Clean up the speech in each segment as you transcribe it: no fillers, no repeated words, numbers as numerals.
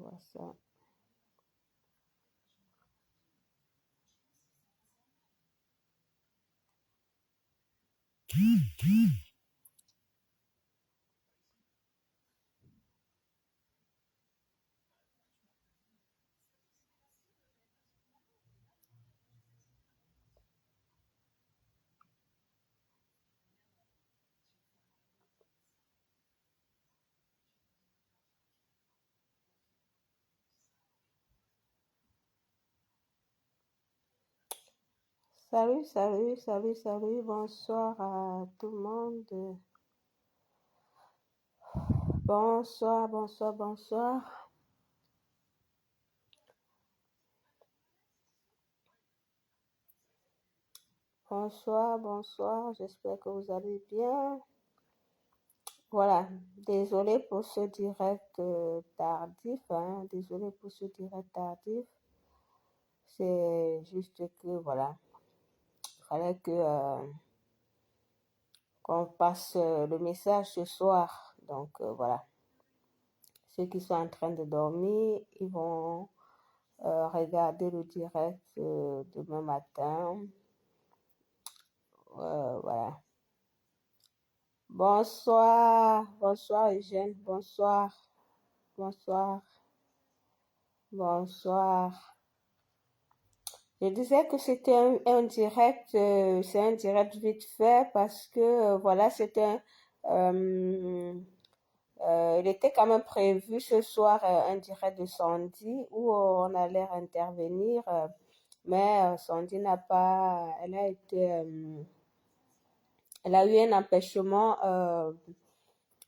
voir ça. Salut, bonsoir à tout le monde. Bonsoir. Bonsoir, j'espère que vous allez bien. Voilà, désolé pour ce direct tardif, hein, désolé pour ce direct tardif. C'est juste que, voilà, il fallait qu'on passe le message ce soir. Donc, voilà. Ceux qui sont en train de dormir, ils vont regarder le direct demain matin. Voilà. Bonsoir Eugène, bonsoir. Je disais que c'était un direct, c'est un direct vite fait parce que voilà, il était quand même prévu ce soir un direct de Sandy où on allait intervenir, mais Sandy n'a pas, elle a eu un empêchement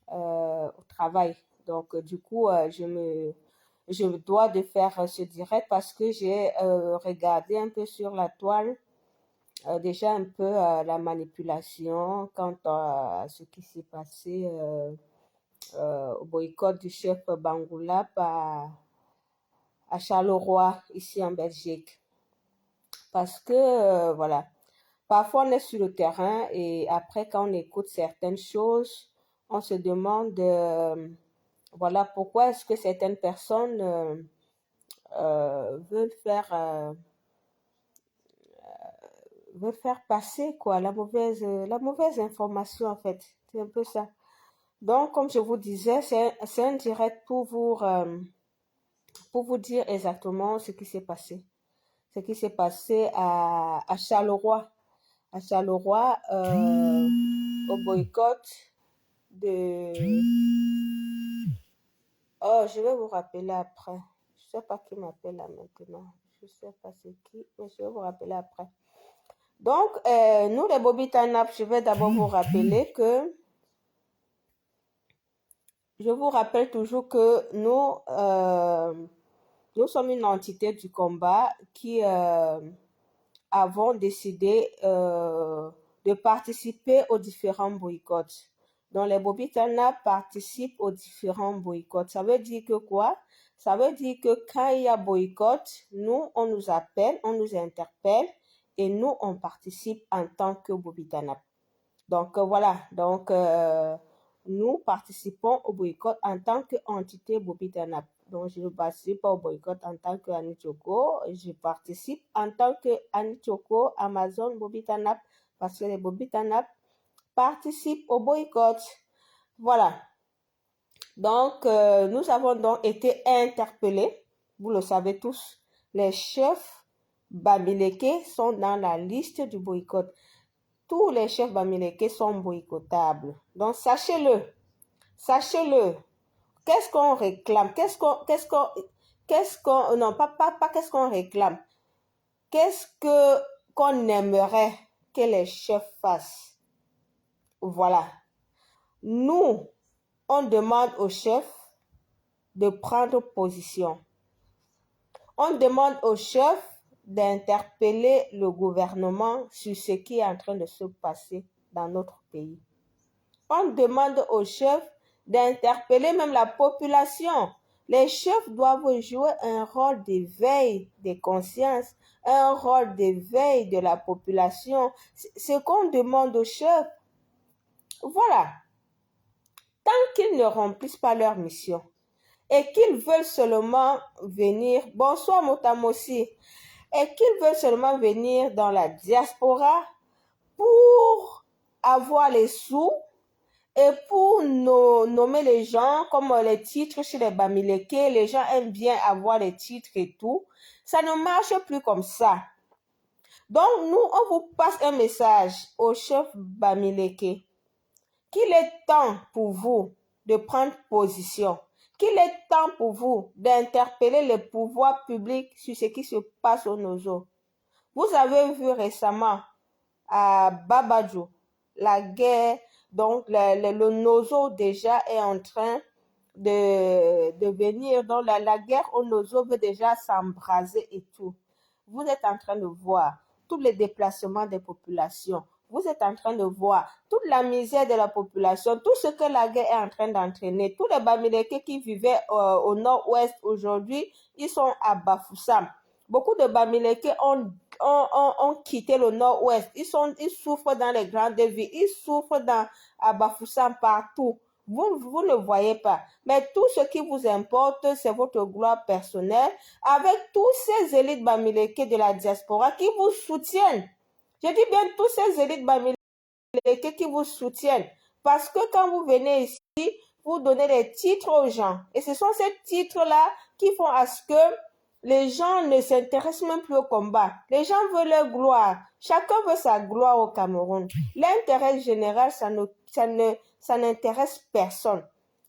au travail. Donc du coup, je me dois de faire ce direct parce que j'ai regardé un peu sur la toile déjà un peu la manipulation quant à ce qui s'est passé au boycott du chef Bangoulap à Charleroi, ici en Belgique. Parce que, voilà, parfois on est sur le terrain et après quand on écoute certaines choses, on se demande, voilà, pourquoi est-ce que certaines personnes veulent faire passer quoi la mauvaise information en fait. C'est un peu ça. Donc, comme je vous disais, c'est un direct pour vous dire exactement ce qui s'est passé. Ce qui s'est passé à Charleroi. À Charleroi, au boycott de... Oh, je vais vous rappeler après. Je sais pas qui m'appelle là maintenant. Je sais pas c'est qui, mais je vais vous rappeler après. Donc, nous, les Bobby Tanap, je vais d'abord vous rappeler que je vous rappelle toujours que nous sommes une entité du combat qui avons décidé de participer aux différents boycotts. Donc, les Bobitana participent aux différents boycotts. Ça veut dire que quoi? Ça veut dire que quand il y a boycott, nous, on nous appelle, on nous interpelle et nous, on participe en tant que Bobitana. Donc, voilà. Donc, nous participons au boycott en tant qu'entité Bobitana. Donc, je ne participe pas au boycott en tant qu'Annie Choco. Je participe en tant qu'Annie Choco, Amazon, Bobitanap, parce que les Bobitanap participent au boycott. Voilà. Donc, nous avons donc été interpellés. Vous le savez tous. Les chefs Bamileke sont dans la liste du boycott. Tous les chefs Bamileke sont boycottables. Donc, sachez-le. Qu'est-ce qu'on réclame? Qu'est-ce qu'on, non, pas qu'est-ce qu'on réclame. Qu'on aimerait que les chefs fassent? Voilà. Nous, on demande aux chefs de prendre position. On demande aux chefs d'interpeller le gouvernement sur ce qui est en train de se passer dans notre pays. On demande aux chefs d'interpeller même la population. Les chefs doivent jouer un rôle d'éveil des consciences, un rôle d'éveil de la population. Ce qu'on demande aux chefs. Voilà. Tant qu'ils ne remplissent pas leur mission, et qu'ils veulent seulement venir, bonsoir Motamossi, et qu'ils veulent seulement venir dans la diaspora pour avoir les sous et pour nommer les gens comme les titres chez les Bamileke. Les gens aiment bien avoir les titres et tout. Ça ne marche plus comme ça. Donc, nous, on vous passe un message au chef Bamileke qu'il est temps pour vous de prendre position, qu'il est temps pour vous d'interpeller les pouvoirs publics sur ce qui se passe au Nozo. Vous avez vu récemment à Babadjou, la guerre, donc le Nozo déjà est en train de venir, donc la guerre au Nozo veut déjà s'embraser et tout. Vous êtes en train de voir tous les déplacements des populations. Vous êtes en train de voir toute la misère de la population, tout ce que la guerre est en train d'entraîner. Tous les Bamileke qui vivaient au nord-ouest aujourd'hui, ils sont à Bafoussam. Beaucoup de Bamileke ont quitté le nord-ouest. Ils souffrent dans les grandes villes. Ils souffrent à Bafoussam partout. Vous ne voyez pas. Mais tout ce qui vous importe, c'est votre gloire personnelle avec tous ces élites Bamileke de la diaspora qui vous soutiennent. Je dis bien tous ces élites Bamileke qui vous soutiennent. Parce que quand vous venez ici, vous donnez des titres aux gens. Et ce sont ces titres-là qui font à ce que les gens ne s'intéressent même plus au combat. Les gens veulent leur gloire. Chacun veut sa gloire au Cameroun. L'intérêt général, ça n'intéresse personne.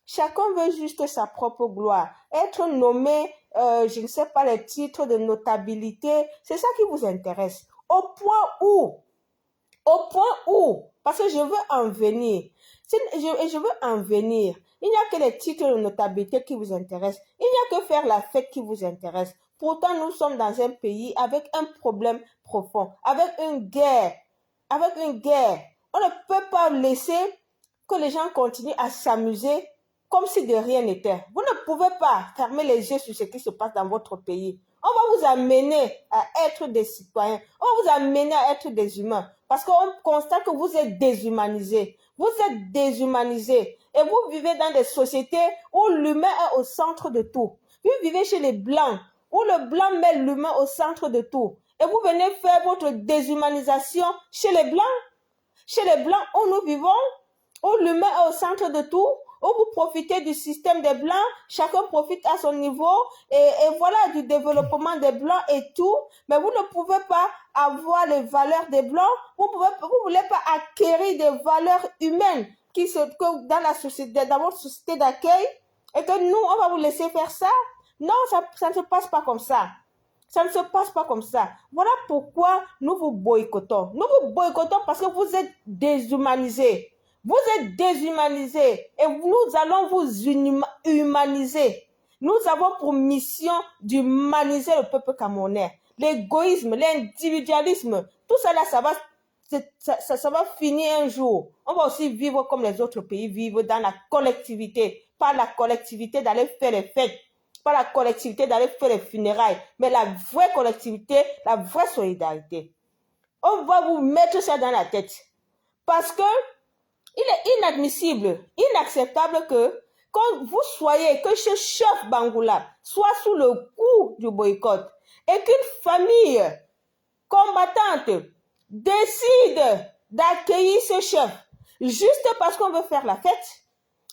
Chacun veut juste sa propre gloire. Être nommé, je ne sais pas, les titres de notabilité, c'est ça qui vous intéresse. Au point où, parce que je veux en venir, je veux en venir, il n'y a que les titres de notabilité qui vous intéressent. Il n'y a que faire la fête qui vous intéresse. Pourtant, nous sommes dans un pays avec un problème profond, avec une guerre. On ne peut pas laisser que les gens continuent à s'amuser comme si de rien n'était. Vous ne pouvez pas fermer les yeux sur ce qui se passe dans votre pays. On va vous amener à être des citoyens. On va vous amener à être des humains. Parce qu'on constate que vous êtes déshumanisés. Vous êtes déshumanisés. Et vous vivez dans des sociétés où l'humain est au centre de tout. Vous vivez chez les Blancs, où le Blanc met l'humain au centre de tout. Et vous venez faire votre déshumanisation chez les Blancs. Chez les Blancs où nous vivons, où l'humain est au centre de tout, où vous profitez du système des Blancs, chacun profite à son niveau, et voilà, du développement des Blancs et tout, mais vous ne pouvez pas avoir les valeurs des Blancs, vous ne voulez pas acquérir des valeurs humaines que dans la société, dans votre société d'accueil, et que nous, on va vous laisser faire ça. Non, ça ne se passe pas comme ça. Ça ne se passe pas comme ça. Voilà pourquoi nous vous boycottons. Nous vous boycottons parce que vous êtes déshumanisés. Vous êtes déshumanisés et nous allons vous humaniser. Nous avons pour mission d'humaniser le peuple camerounais. L'égoïsme, l'individualisme, tout ça là, ça va finir un jour. On va aussi vivre comme les autres pays vivent dans la collectivité. Pas la collectivité d'aller faire les fêtes. Pas la collectivité d'aller faire les funérailles, mais la vraie collectivité, la vraie solidarité. On va vous mettre ça dans la tête. Parce que il est inadmissible, inacceptable que quand vous soyez, que ce chef Bangoula soit sous le coup du boycott et qu'une famille combattante décide d'accueillir ce chef juste parce qu'on veut faire la fête,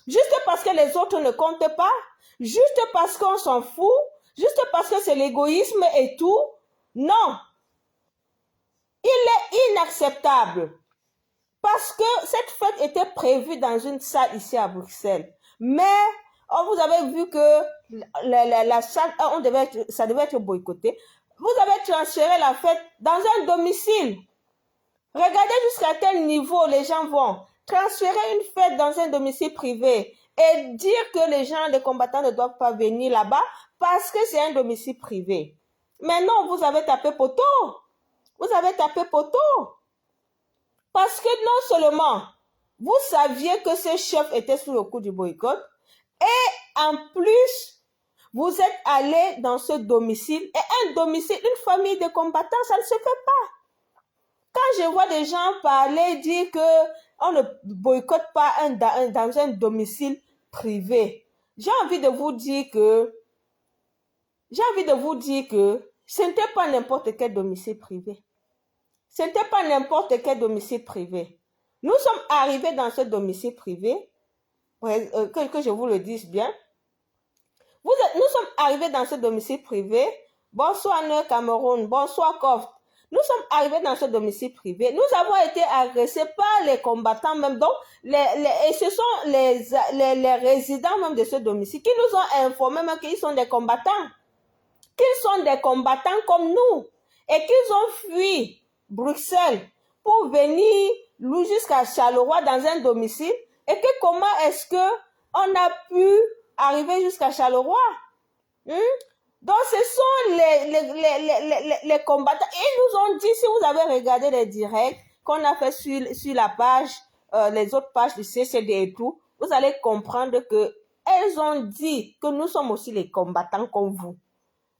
juste parce que les autres ne comptent pas, juste parce qu'on s'en fout, juste parce que c'est l'égoïsme et tout. Non. Il est inacceptable. Parce que cette fête était prévue dans une salle ici à Bruxelles. Mais vous avez vu que la salle, ça devait être boycotté. Vous avez transféré la fête dans un domicile. Regardez jusqu'à quel niveau les gens vont. Transférer une fête dans un domicile privé et dire que les gens, les combattants ne doivent pas venir là-bas parce que c'est un domicile privé. Mais non, vous avez tapé poteau. Vous avez tapé poteau. Parce que non seulement vous saviez que ce chef était sous le coup du boycott, et en plus, vous êtes allé dans ce domicile, et un domicile, une famille de combattants, ça ne se fait pas. Quand je vois des gens parler, dire qu'on ne boycotte pas dans un domicile privé, j'ai envie de vous dire que ce n'était pas n'importe quel domicile privé. Ce n'était pas n'importe quel domicile privé. Nous sommes arrivés dans ce domicile privé, que je vous le dise bien. Nous sommes arrivés dans ce domicile privé. Bonsoir Neu Cameroun, bonsoir Kof. Nous sommes arrivés dans ce domicile privé. Nous avons été agressés par les combattants même. Donc, et ce sont les résidents même de ce domicile qui nous ont informés même qu'ils sont des combattants. Qu'ils sont des combattants comme nous. Et qu'ils ont fui Bruxelles pour venir jusqu'à Charleroi dans un domicile. Et que comment est-ce qu'on a pu arriver jusqu'à Charleroi? Donc, ce sont les combattants. Ils nous ont dit, si vous avez regardé les directs qu'on a fait sur la page, les autres pages du CCD et tout, vous allez comprendre que elles ont dit que nous sommes aussi les combattants comme vous.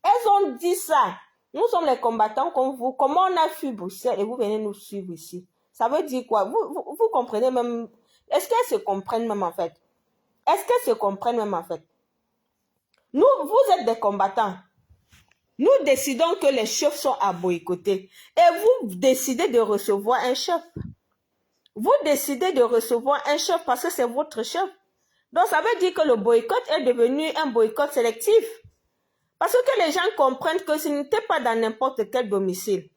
Elles ont dit ça. Nous sommes les combattants comme vous. Comment on a fui Bruxelles et vous venez nous suivre ici? Ça veut dire quoi? Vous comprenez même? Est-ce qu'elles se comprennent même en fait? Est-ce qu'elles se comprennent même en fait? Vous êtes des combattants. Nous décidons que les chefs sont à boycotter. Et vous décidez de recevoir un chef. Vous décidez de recevoir un chef parce que c'est votre chef. Donc ça veut dire que le boycott est devenu un boycott sélectif. Parce que les gens comprennent que ce n'était pas dans n'importe quel domicile.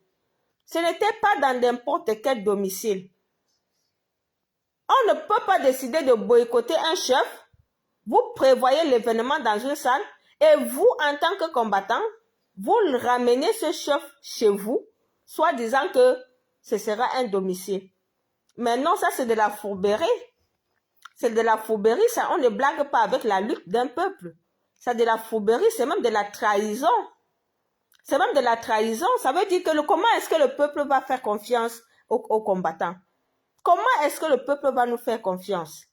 Ce n'était pas dans n'importe quel domicile. On ne peut pas décider de boycotter un chef. Vous prévoyez l'événement dans une salle et vous, en tant que combattant, vous ramenez ce chef chez vous, soit disant que ce sera un domicile. Mais non, ça c'est de la fourberie. C'est de la fourberie, ça, on ne blague pas avec la lutte d'un peuple. C'est de la fourberie, c'est même de la trahison. C'est même de la trahison. Ça veut dire que comment est-ce que le peuple va faire confiance aux combattants? Comment est-ce que le peuple va nous faire confiance?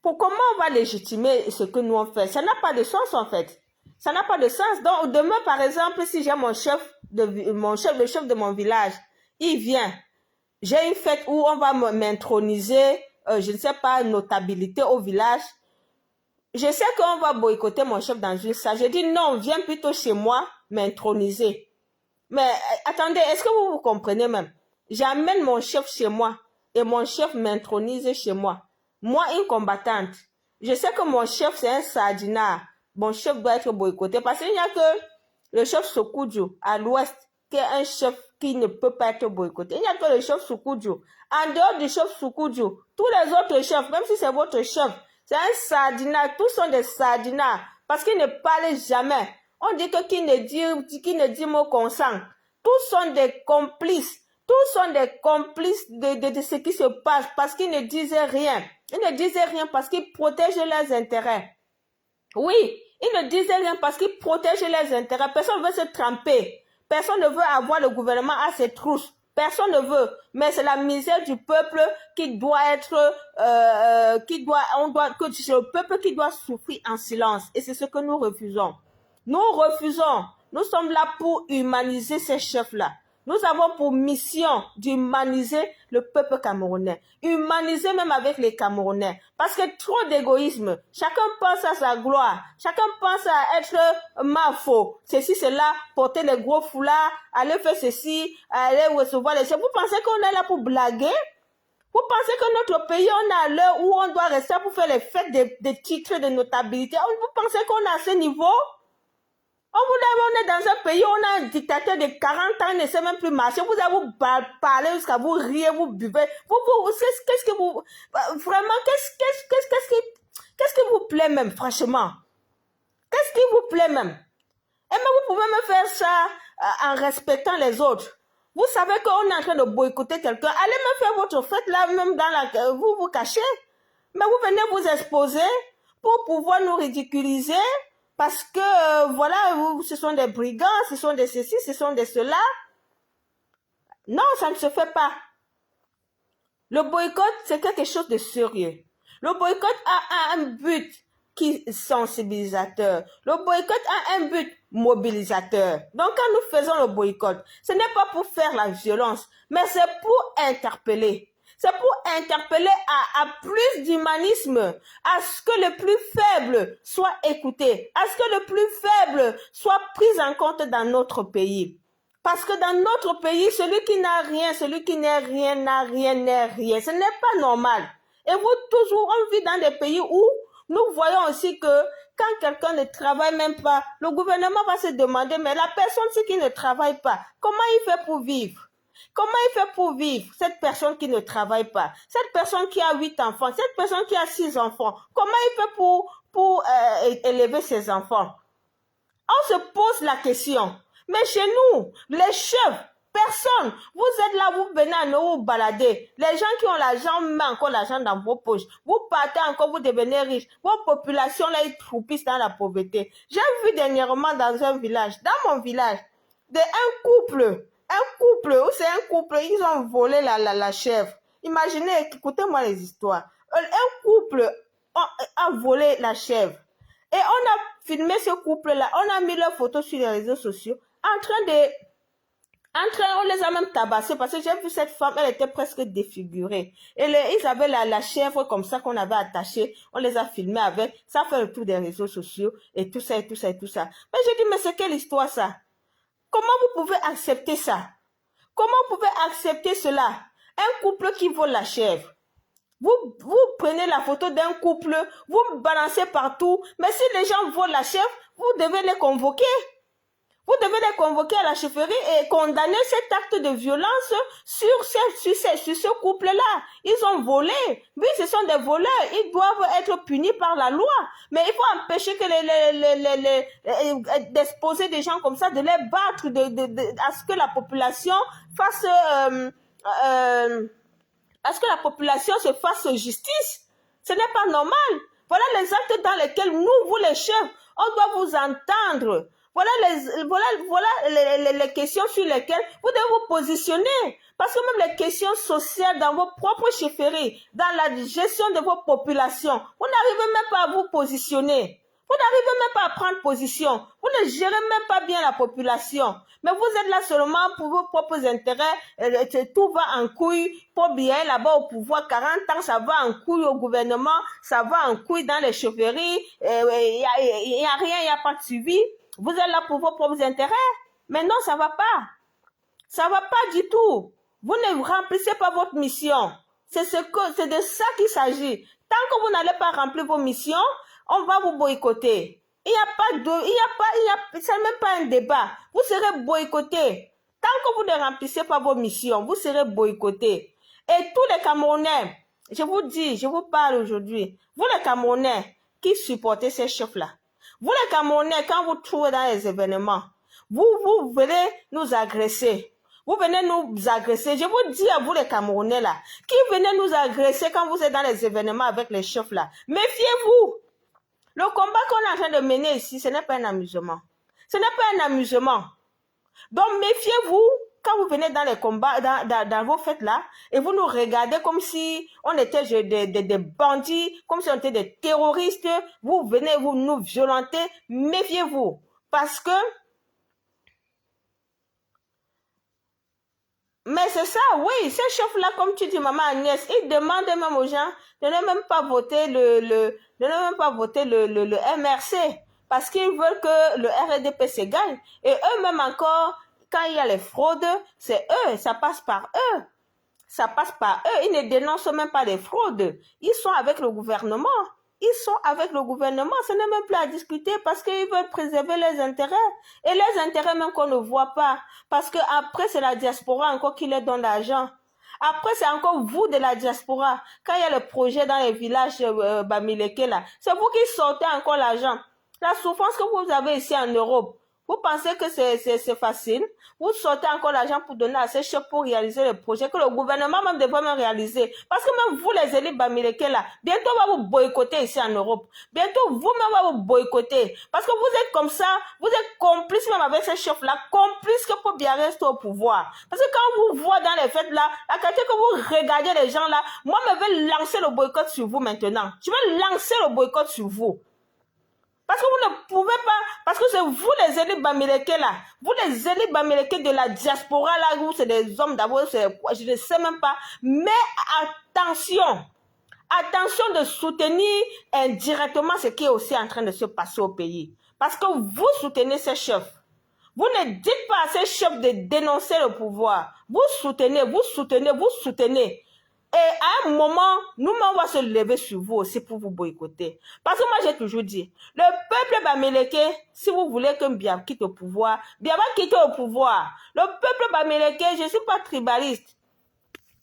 Comment on va légitimer ce que nous on fait? Ça n'a pas de sens en fait. Ça n'a pas de sens. Donc demain par exemple, si j'ai le chef de mon village, il vient. J'ai une fête où on va m'introniser, je ne sais pas, notabilité au village. Je sais qu'on va boycotter mon chef dans une salle. Je dis non, viens plutôt chez moi m'introniser. Mais attendez, est-ce que vous comprenez même? J'amène mon chef chez moi et mon chef m'intronise chez moi. Moi, une combattante, je sais que mon chef, c'est un sardinat. Mon chef doit être boycotté parce qu'il n'y a que le chef Sokudjo à l'ouest qui est un chef qui ne peut pas être boycotté. Il n'y a que le chef Sokudjo. En dehors du chef Sokudjo, tous les autres chefs, même si c'est votre chef, c'est un sardinat. Tous sont des sardinats parce qu'ils ne parlent jamais. On dit que qui ne dit mot consent. Tous sont des complices. Tous sont des complices de ce qui se passe parce qu'ils ne disaient rien. Ils ne disaient rien parce qu'ils protègent leurs intérêts. Oui, ils ne disaient rien parce qu'ils protègent leurs intérêts. Personne ne veut se tremper. Personne ne veut avoir le gouvernement à ses trousses. Personne ne veut. Mais c'est la misère du peuple qui doit être, que c'est le peuple qui doit souffrir en silence. Et c'est ce que nous refusons. Nous refusons. Nous sommes là pour humaniser ces chefs-là. Nous avons pour mission d'humaniser le peuple camerounais. Humaniser même avec les Camerounais. Parce que trop d'égoïsme. Chacun pense à sa gloire. Chacun pense à être mafo. Ceci, cela, porter les gros foulards, aller faire ceci, aller recevoir les chefs. Vous pensez qu'on est là pour blaguer? Vous pensez que notre pays, on est à l'heure où on doit rester pour faire les fêtes des titres de notabilité? Vous pensez qu'on est à ce niveau? On est dans un pays où on a un dictateur de 40 ans, il ne sait même plus marcher. Vous allez vous parler jusqu'à vous riez, vous buvez. Qu'est-ce que vous... Vraiment, qu'est-ce qui vous plaît même, franchement? Qu'est-ce qui vous plaît même? Et même vous pouvez me faire ça en respectant les autres. Vous savez qu'on est en train de boycotter quelqu'un. Allez me faire votre fête là, même dans la... Vous vous cachez. Mais vous venez vous exposer pour pouvoir nous ridiculiser. Parce que, voilà, ce sont des brigands, ce sont des ceci, ce sont des cela. Non, ça ne se fait pas. Le boycott, c'est quelque chose de sérieux. Le boycott a un but qui est sensibilisateur. Le boycott a un but mobilisateur. Donc, quand nous faisons le boycott, ce n'est pas pour faire la violence, mais c'est pour interpeller. C'est pour interpeller à plus d'humanisme, à ce que le plus faible soit écouté, à ce que le plus faible soit pris en compte dans notre pays. Parce que dans notre pays, celui qui n'a rien, celui qui n'est rien, n'a rien, n'est rien. Ce n'est pas normal. Et vous, toujours, on vit dans des pays où nous voyons aussi que quand quelqu'un ne travaille même pas, le gouvernement va se demander, mais la personne qui ne travaille pas, comment il fait pour vivre? Comment il fait pour vivre, cette personne qui ne travaille pas, cette personne qui a 8 enfants, cette personne qui a 6 enfants, comment il fait pour élever ses enfants? On se pose la question. Mais chez nous, les chefs, personne, vous êtes là, vous venez à nous balader. Les gens qui ont l'argent mettent encore l'argent dans vos poches. Vous partez encore, vous devenez riches. Vos populations là, ils troupissent dans la pauvreté. J'ai vu dernièrement dans un village, dans mon village, un couple, c'est un couple, ils ont volé la chèvre. Imaginez, écoutez-moi les histoires. Un couple a volé la chèvre. Et on a filmé ce couple-là, on a mis leurs photos sur les réseaux sociaux, on les a même tabassés parce que j'ai vu cette femme, elle était presque défigurée. Et ils avaient la chèvre comme ça qu'on avait attachée, on les a filmés avec, ça fait le tour des réseaux sociaux et tout ça et tout ça et tout ça. Mais j'ai dit, mais c'est quelle histoire ça? Comment vous pouvez accepter ça? Comment vous pouvez accepter cela? Un couple qui vole la chèvre. Vous prenez la photo d'un couple, vous balancez partout, mais si les gens volent la chèvre, vous devez les convoquer. Vous devez les convoquer à la chefferie et condamner cet acte de violence sur ce couple-là. Ils ont volé. Oui, ce sont des voleurs. Ils doivent être punis par la loi. Mais il faut empêcher que d'exposer des gens comme ça, de les battre, à ce que la population fasse... à ce que la population se fasse justice. Ce n'est pas normal. Voilà les actes dans lesquels nous, vous les chefs, on doit vous entendre. Voilà les questions sur lesquelles vous devez vous positionner. Parce que même les questions sociales dans vos propres chefferies, dans la gestion de vos populations, vous n'arrivez même pas à vous positionner. Vous n'arrivez même pas à prendre position. Vous ne gérez même pas bien la population. Mais vous êtes là seulement pour vos propres intérêts. Tout va en couille. Pour bien là-bas au pouvoir, 40 ans, ça va en couille au gouvernement. Ça va en couille dans les chefferies. Il n'y a rien, il n'y a pas de suivi. Vous êtes là pour vos propres intérêts. Mais non, ça ne va pas. Ça ne va pas du tout. Vous ne remplissez pas votre mission. C'est de ça qu'il s'agit. Tant que vous n'allez pas remplir vos missions, on va vous boycotter. Il n'y a pas c'est même pas un débat. Vous serez boycottés. Tant que vous ne remplissez pas vos missions, vous serez boycottés. Et tous les Camerounais, je vous dis, je vous parle aujourd'hui, vous les Camerounais qui supportez ces chefs-là, vous les Camerounais, quand vous trouvez dans les événements, vous venez nous agresser. Vous venez nous agresser. Je vous dis à vous les Camerounais là, qui venez nous agresser quand vous êtes dans les événements avec les chefs là, méfiez-vous. Le combat qu'on est en train de mener ici, ce n'est pas un amusement. Ce n'est pas un amusement. Donc, méfiez-vous quand vous venez dans les combats, dans vos fêtes là, et vous nous regardez comme si on était des bandits, comme si on était des terroristes. Vous venez, vous nous violenter. Méfiez-vous. Parce que... Mais c'est ça, oui, ces chefs-là, comme tu dis, maman Agnès, ils demandent même aux gens de ne même pas voter le MRC parce qu'ils veulent que le RDP se gagne. Et eux-mêmes encore, quand il y a les fraudes, c'est eux, ça passe par eux. Ça passe par eux, ils ne dénoncent même pas les fraudes. Ils sont avec le gouvernement. Ils sont avec le gouvernement, ce n'est même plus à discuter parce qu'ils veulent préserver les intérêts. Et les intérêts même qu'on ne voit pas. Parce qu'après, c'est la diaspora encore qui leur donne l'argent. Après, c'est encore vous de la diaspora. Quand il y a le projet dans les villages Bamileke, là, c'est vous qui sortez encore l'argent. La souffrance que vous avez ici en Europe, vous pensez que c'est facile? Vous sortez encore l'argent pour donner à ces chefs pour réaliser le projet que le gouvernement même devrait même réaliser. Parce que même vous, les élites Bamileke là, bientôt on va vous boycotter ici en Europe. Bientôt vous-même va vous boycotter. Parce que vous êtes comme ça, vous êtes complice même avec ces chefs-là, complice que pour bien rester au pouvoir. Parce que quand on vous voit dans les fêtes là, la qualité que vous regardez les gens là, moi je vais lancer le boycott sur vous maintenant. Je vais lancer le boycott sur vous. Parce que vous ne pouvez pas, parce que c'est vous les élites Bamileke là, vous les élites Bamileke de la diaspora là, où c'est des hommes d'abord, je ne sais même pas. Mais attention, attention de soutenir indirectement ce qui est aussi en train de se passer au pays. Parce que vous soutenez ces chefs. Vous ne dites pas à ces chefs de dénoncer le pouvoir. Vous soutenez, vous soutenez, vous soutenez. Et à un moment, nous-mêmes, on va se lever sur vous aussi pour vous boycotter. Parce que moi, j'ai toujours dit, le peuple Bamileke, si vous voulez que Biya quitte au pouvoir, Biya va quitter au pouvoir. Le peuple Bamileke, je ne suis pas tribaliste.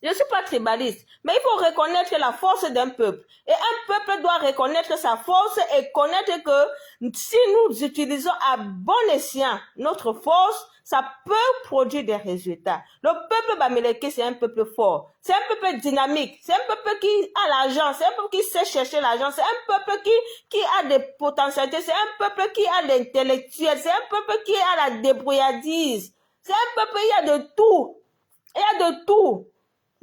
Je ne suis pas tribaliste, mais il faut reconnaître la force d'un peuple. Et un peuple doit reconnaître sa force et connaître que si nous utilisons à bon escient notre force, ça peut produire des résultats. Le peuple Bamileke, c'est un peuple fort. C'est un peuple dynamique. C'est un peuple qui a l'argent. C'est un peuple qui sait chercher l'argent. C'est un peuple qui a des potentialités. C'est un peuple qui a l'intellectuel. C'est un peuple qui a la débrouillardise. C'est un peuple, il y a de tout. Il y a de tout.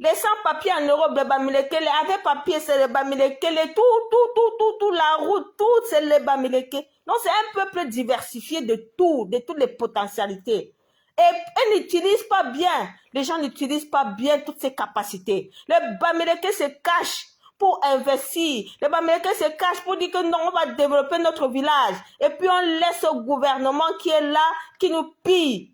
Les sans-papiers en Europe, les Bamileke, les avec papiers, c'est les Bamileke, les tout, la route, tout, c'est les Bamileke. Donc, c'est un peuple diversifié de tout, de toutes les potentialités. Et ils n'utilisent pas bien, les gens n'utilisent pas bien toutes ces capacités. Les Bamileke se cachent pour investir. Les Bamileke se cachent pour dire que non, on va développer notre village. Et puis, on laisse au gouvernement qui est là, qui nous pille.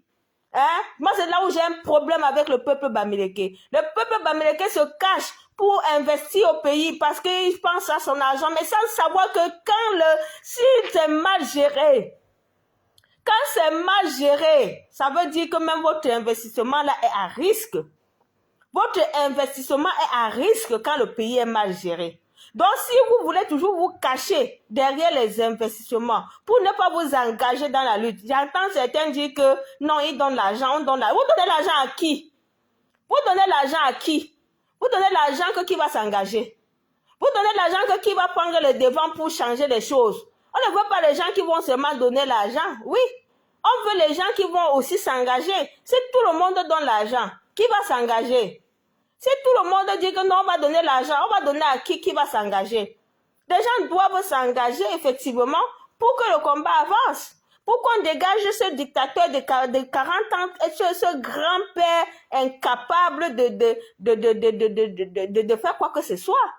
Hein? Moi, c'est là où j'ai un problème avec le peuple Bamileke. Le peuple Bamileke se cache pour investir au pays parce qu'il pense à son argent, mais sans savoir que si c'est mal géré, quand c'est mal géré, ça veut dire que même votre investissement là est à risque. Votre investissement est à risque quand le pays est mal géré. Donc, si vous voulez toujours vous cacher derrière les investissements pour ne pas vous engager dans la lutte, j'entends certains dire que non, ils donnent l'argent, on donne l'argent. Vous donnez l'argent à qui? Vous donnez l'argent à qui? Vous donnez l'argent que qui va s'engager? Vous donnez l'argent que qui va prendre le devant pour changer les choses? On ne veut pas les gens qui vont seulement donner l'argent. Oui, on veut les gens qui vont aussi s'engager. Si tout le monde donne l'argent, qui va s'engager? Si tout le monde dit que non, on va donner l'argent, on va donner à qui va s'engager? Les gens doivent s'engager effectivement pour que le combat avance. Pour qu'on dégage ce dictateur de 40 ans, ce grand-père incapable de faire quoi que ce soit.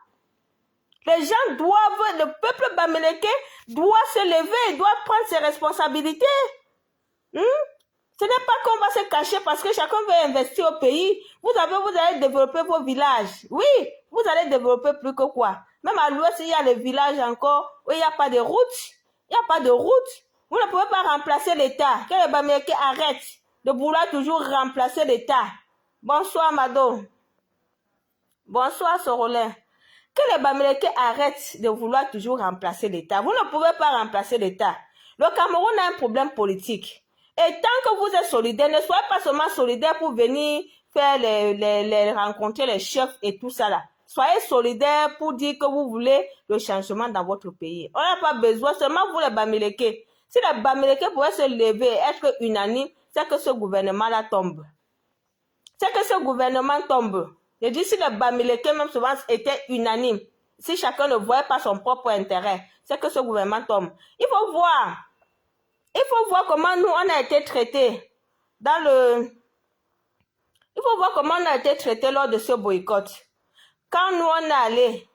Les gens doivent, le peuple Bamileke doit se lever, doit prendre ses responsabilités. Ce n'est pas qu'on va se cacher parce que chacun veut investir au pays. Vous allez développer vos villages. Oui, vous allez développer plus que quoi. Même à l'ouest, il y a les villages encore où il n'y a pas de route. Il n'y a pas de route. Vous ne pouvez pas remplacer l'État. Que les Bamileke arrêtent de vouloir toujours remplacer l'État. Bonsoir, madame. Bonsoir, Sorolin. Que les Bamileke arrêtent de vouloir toujours remplacer l'État. Vous ne pouvez pas remplacer l'État. Le Cameroun a un problème politique. Et tant que vous êtes solidaires, ne soyez pas seulement solidaires pour venir faire rencontrer les chefs et tout ça là. Soyez solidaires pour dire que vous voulez le changement dans votre pays. On n'a pas besoin, seulement vous les Bamileke. Si les Bamileke pouvaient se lever et être unanimes, c'est que ce gouvernement-là tombe. C'est que ce gouvernement tombe. Je dis si les Bamileke même souvent étaient unanimes, si chacun ne voyait pas son propre intérêt, c'est que ce gouvernement tombe. Il faut voir comment nous, on a été traités il faut voir comment on a été traités lors de ce boycott. Quand nous, on est allés,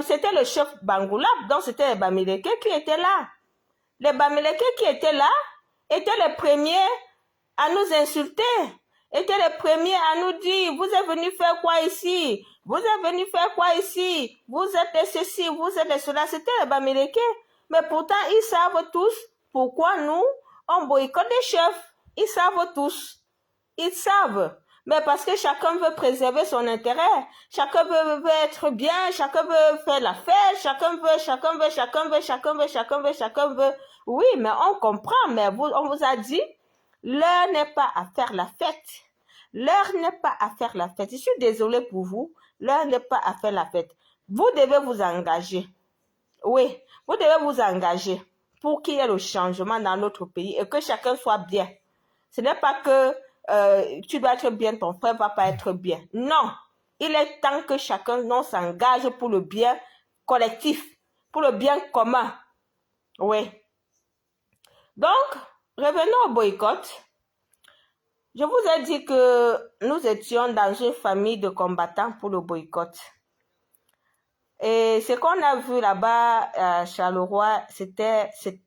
c'était le chef Bangoulap, donc c'était les Bamileke qui étaient là. Les Bamileke qui étaient là étaient les premiers à nous insulter, étaient les premiers à nous dire, vous êtes venus faire quoi ici? Vous êtes venus faire quoi ici? Vous êtes ceci, vous êtes cela. C'était les Bamileke. Mais pourtant, ils savent tous pourquoi nous, on boycotte les chefs. Ils savent tous. Ils savent. Mais parce que chacun veut préserver son intérêt. Chacun veut être bien. Chacun veut faire la fête. Chacun veut. Oui, mais on comprend. Mais on vous a dit, l'heure n'est pas à faire la fête. L'heure n'est pas à faire la fête. Je suis désolée pour vous. L'heure n'est pas à faire la fête. Vous devez vous engager. Oui, vous devez vous engager pour qu'il y ait le changement dans notre pays et que chacun soit bien. Ce n'est pas que tu dois être bien, ton frère ne va pas être bien. Non, il est temps que chacun s'engage pour le bien collectif, pour le bien commun. Oui. Donc, revenons au boycott. Je vous ai dit que nous étions dans une famille de combattants pour le boycott. Et ce qu'on a vu là-bas à Charleroi, c'est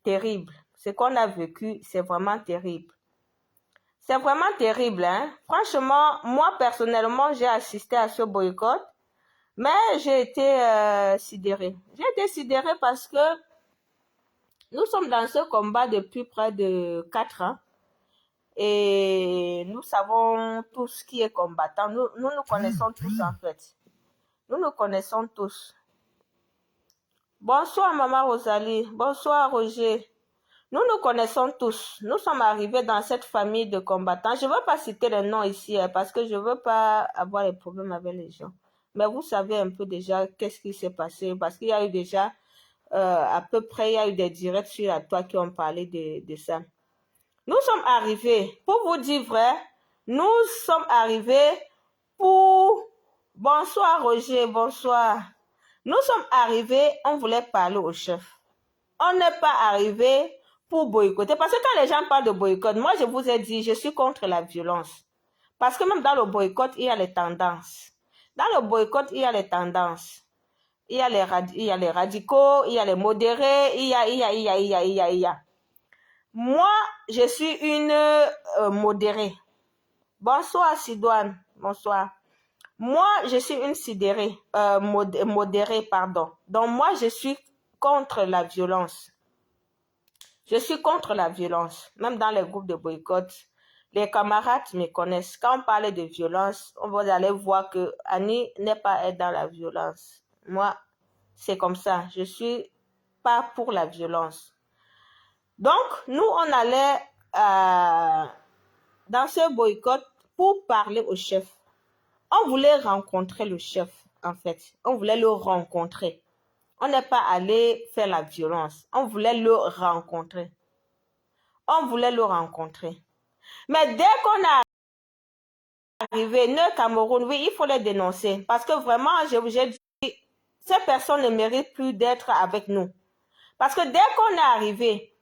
terrible. Ce qu'on a vécu, c'est vraiment terrible. C'est vraiment terrible, hein. Franchement, moi, personnellement, j'ai assisté à ce boycott, mais j'ai été sidérée. J'ai été sidérée parce que nous sommes dans ce combat depuis près de 4 ans et nous savons tous qui est combattant. Nous nous connaissons tous, en fait. Nous nous connaissons tous. Bonsoir, Maman Rosalie. Bonsoir, Roger. Nous nous connaissons tous. Nous sommes arrivés dans cette famille de combattants. Je ne veux pas citer les noms ici parce que je ne veux pas avoir des problèmes avec les gens. Mais vous savez un peu déjà qu'est-ce qui s'est passé parce qu'il y a eu déjà à peu près, il y a eu des directs sur la toile qui ont parlé de ça. Nous sommes arrivés, pour vous dire vrai, nous sommes arrivés pour... Bonsoir Roger, bonsoir. Nous sommes arrivés, on voulait parler au chef. On n'est pas arrivé pour boycotter. Parce que quand les gens parlent de boycott, moi je vous ai dit, je suis contre la violence. Parce que même dans le boycott, il y a les tendances. Dans le boycott, il y a les tendances. Il y a les radicaux, il y a les modérés, il y a. Moi, je suis une modérée. Bonsoir Sidoine, bonsoir. Moi, je suis une modérée, pardon. Donc moi, je suis contre la violence. Je suis contre la violence. Même dans les groupes de boycott, les camarades me connaissent. Quand on parle de violence, vous allez voir que Annie n'est pas dans la violence. Moi, c'est comme ça. Je suis pas pour la violence. Donc, nous, on allait dans ce boycott pour parler au chef. On voulait rencontrer le chef, en fait. On voulait le rencontrer. On n'est pas allé faire la violence. On voulait le rencontrer. On voulait le rencontrer. Mais dès qu'on est arrivé, le Cameroun, oui, il faut les dénoncer. Parce que vraiment, j'ai dit, ces personnes ne méritent plus d'être avec nous. Parce que dès qu'on est arrivé,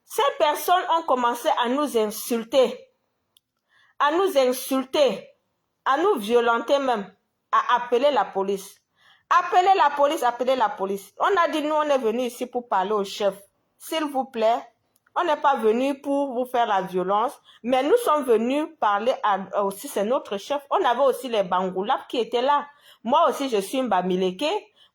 ces personnes ont commencé à nous insulter, à nous violenter même, à appeler la police. Appeler la police. On a dit, nous, on est venu ici pour parler au chef. S'il vous plaît, on n'est pas venu pour vous faire la violence, mais nous sommes venus parler aussi, c'est notre chef. On avait aussi les Bangoulap qui étaient là. Moi aussi, je suis une Bamileke.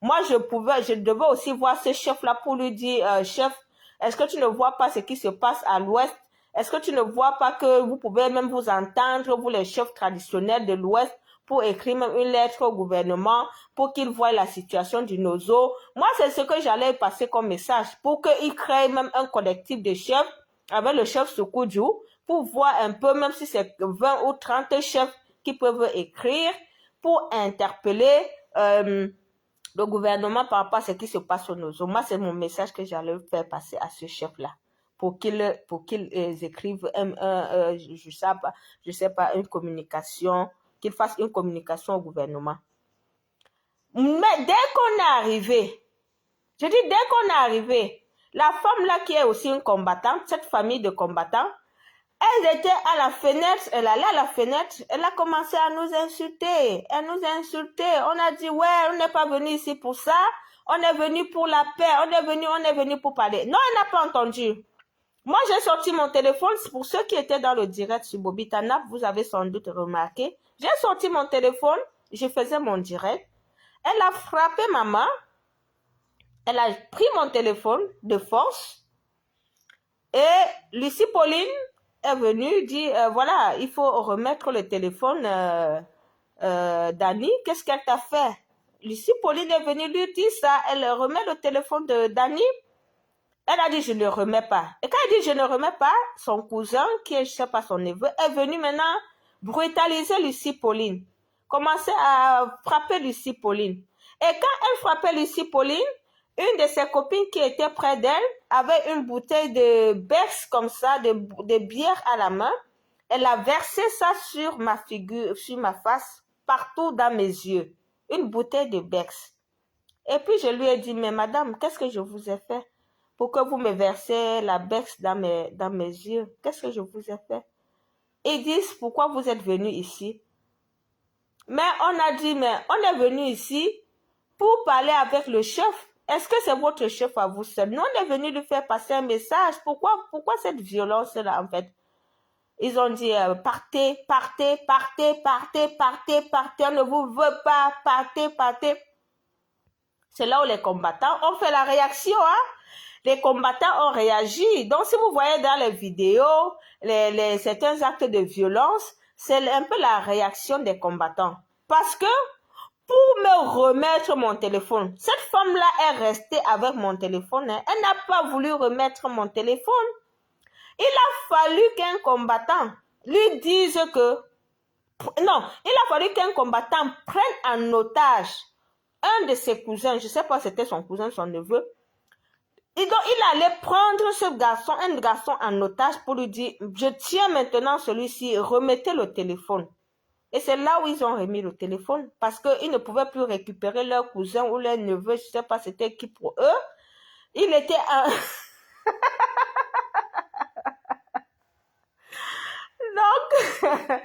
Moi, je devais aussi voir ce chef-là pour lui dire, chef, est-ce que tu ne vois pas ce qui se passe à l'ouest? Est-ce que tu ne vois pas que vous pouvez même vous entendre, vous les chefs traditionnels de l'ouest, pour écrire même une lettre au gouvernement pour qu'ils voient la situation du Nozo. Moi, c'est ce que j'allais passer comme message pour qu'ils créent même un collectif de chefs avec le chef Soukudjou pour voir un peu, même si c'est 20 ou 30 chefs qui peuvent écrire pour interpeller le gouvernement par rapport à ce qui se passe au Nozo. Moi, c'est mon message que j'allais faire passer à ce chef-là pour qu'ils écrivent je sais pas, une communication, qu'ils fassent une communication au gouvernement. Mais dès qu'on est arrivé, je dis dès qu'on est arrivé, la femme là qui est aussi une combattante, cette famille de combattants, elle était à la fenêtre, elle allait à la fenêtre, elle a commencé à nous insulter. Elle nous a insulté. On a dit, ouais, on n'est pas venu ici pour ça. On est venu pour la paix. On est venu pour parler. Non, elle n'a pas entendu. Moi, j'ai sorti mon téléphone. Pour ceux qui étaient dans le direct sur Bobby Tanap, vous avez sans doute remarqué. J'ai sorti mon téléphone. Je faisais mon direct. Elle a frappé maman. Elle a pris mon téléphone de force. Et Lucie Pauline est venue dire, voilà, il faut remettre le téléphone d'Annie. Qu'est-ce qu'elle t'a fait? Lucie Pauline est venue lui dire ça. Elle remet le téléphone d'Annie. Elle a dit, je ne le remets pas. Et quand elle dit, je ne remets pas, son cousin, qui est, je ne sais pas, son neveu, est venu maintenant brutaliser Lucie Pauline. Commencer à frapper Lucie Pauline. Et quand elle frappait Lucie Pauline, une de ses copines qui était près d'elle avait une bouteille de Bex comme ça, de bière à la main. Elle a versé ça sur ma figure, sur ma face, partout dans mes yeux. Une bouteille de Bex. Et puis je lui ai dit, mais madame, qu'est-ce que je vous ai fait? pour que vous me versiez la bex dans mes yeux. Qu'est-ce que je vous ai fait? Ils disent, pourquoi vous êtes venu ici? Mais on a dit, mais on est venu ici pour parler avec le chef. Est-ce que c'est votre chef à vous seul? Nous, on est venu lui faire passer un message. Pourquoi cette violence-là, en fait? Ils ont dit, partez, partez, partez, partez, partez, partez, on ne vous veut pas, partez, partez. C'est là où les combattants ont fait la réaction, hein? Les combattants ont réagi. Donc, si vous voyez dans les vidéos, certains actes de violence, c'est un peu la réaction des combattants. Parce que, pour me remettre mon téléphone, cette femme-là est restée avec mon téléphone. Hein. Elle n'a pas voulu remettre mon téléphone. Il a fallu qu'un combattant lui dise que... Non, il a fallu qu'un combattant prenne en otage un de ses cousins. Je ne sais pas si c'était son cousin, son neveu. Et donc, il allait prendre ce garçon, un garçon en otage pour lui dire, je tiens maintenant celui-ci, remettez le téléphone. Et c'est là où ils ont remis le téléphone parce qu'ils ne pouvaient plus récupérer leur cousin ou leur neveu, je ne sais pas c'était qui pour eux. Il était un... Donc,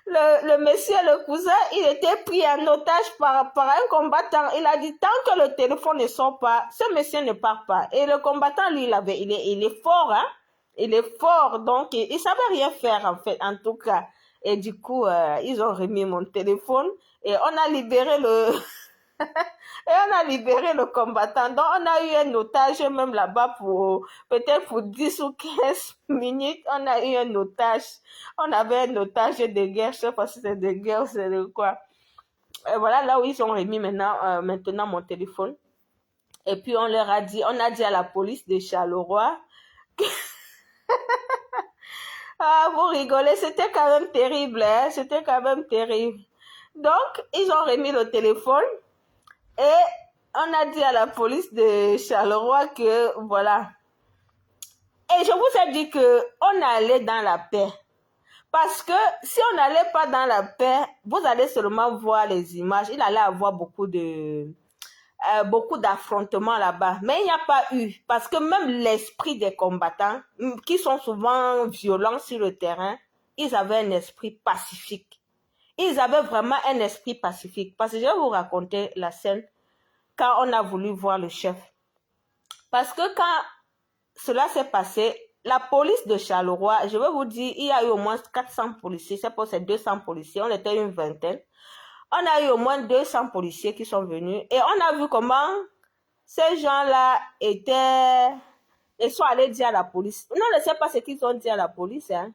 le monsieur, le cousin, il était pris en otage par un combattant. Il a dit, tant que le téléphone ne sort pas, ce monsieur ne part pas. Et le combattant, lui, il est fort, hein. Il est fort, donc il savait rien faire, en fait, en tout cas. Et du coup, ils ont remis mon téléphone et on a libéré le... Et on a libéré le combattant. Donc, on a eu un otage même là-bas pour peut-être pour 10 ou 15 minutes. On a eu un otage. On avait un otage de guerre. Je ne sais pas si c'est de guerre ou c'est de quoi. Et voilà là où ils ont remis maintenant mon téléphone. Et puis, on a dit à la police de Charleroi que... Ah, vous rigolez, c'était quand même terrible, hein? C'était quand même terrible. Donc, ils ont remis le téléphone. Et on a dit à la police de Charleroi que, voilà. Et je vous ai dit qu'on allait dans la paix. Parce que si on n'allait pas dans la paix, vous allez seulement voir les images. Il allait avoir beaucoup d'affrontements là-bas. Mais il n'y a pas eu. Parce que même l'esprit des combattants, qui sont souvent violents sur le terrain, ils avaient un esprit pacifique. Ils avaient vraiment un esprit pacifique. Parce que je vais vous raconter la scène quand on a voulu voir le chef. Parce que quand cela s'est passé, la police de Charleroi, je vais vous dire, il y a eu au moins 400 policiers, c'est pour ces 200 policiers, on était une vingtaine. On a eu au moins 200 policiers qui sont venus et on a vu comment ces gens-là ils sont allés dire à la police. Non, je ne sais pas ce qu'ils ont dit à la police, hein.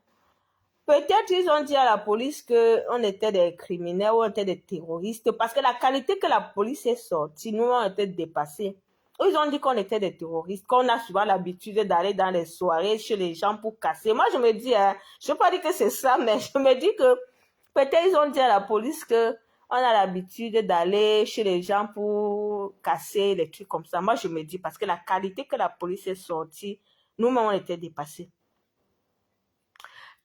Peut-être ils ont dit à la police qu'on était des criminels ou on était des terroristes parce que la qualité que la police est sortie, nous, on était dépassés. Ils ont dit qu'on était des terroristes, qu'on a souvent l'habitude d'aller dans les soirées chez les gens pour casser. Moi, je me dis, hein, je ne veux pas dire que c'est ça, mais je me dis que peut-être ils ont dit à la police qu'on a l'habitude d'aller chez les gens pour casser, les trucs comme ça. Moi, je me dis, parce que la qualité que la police est sortie, nous-mêmes, on était dépassés.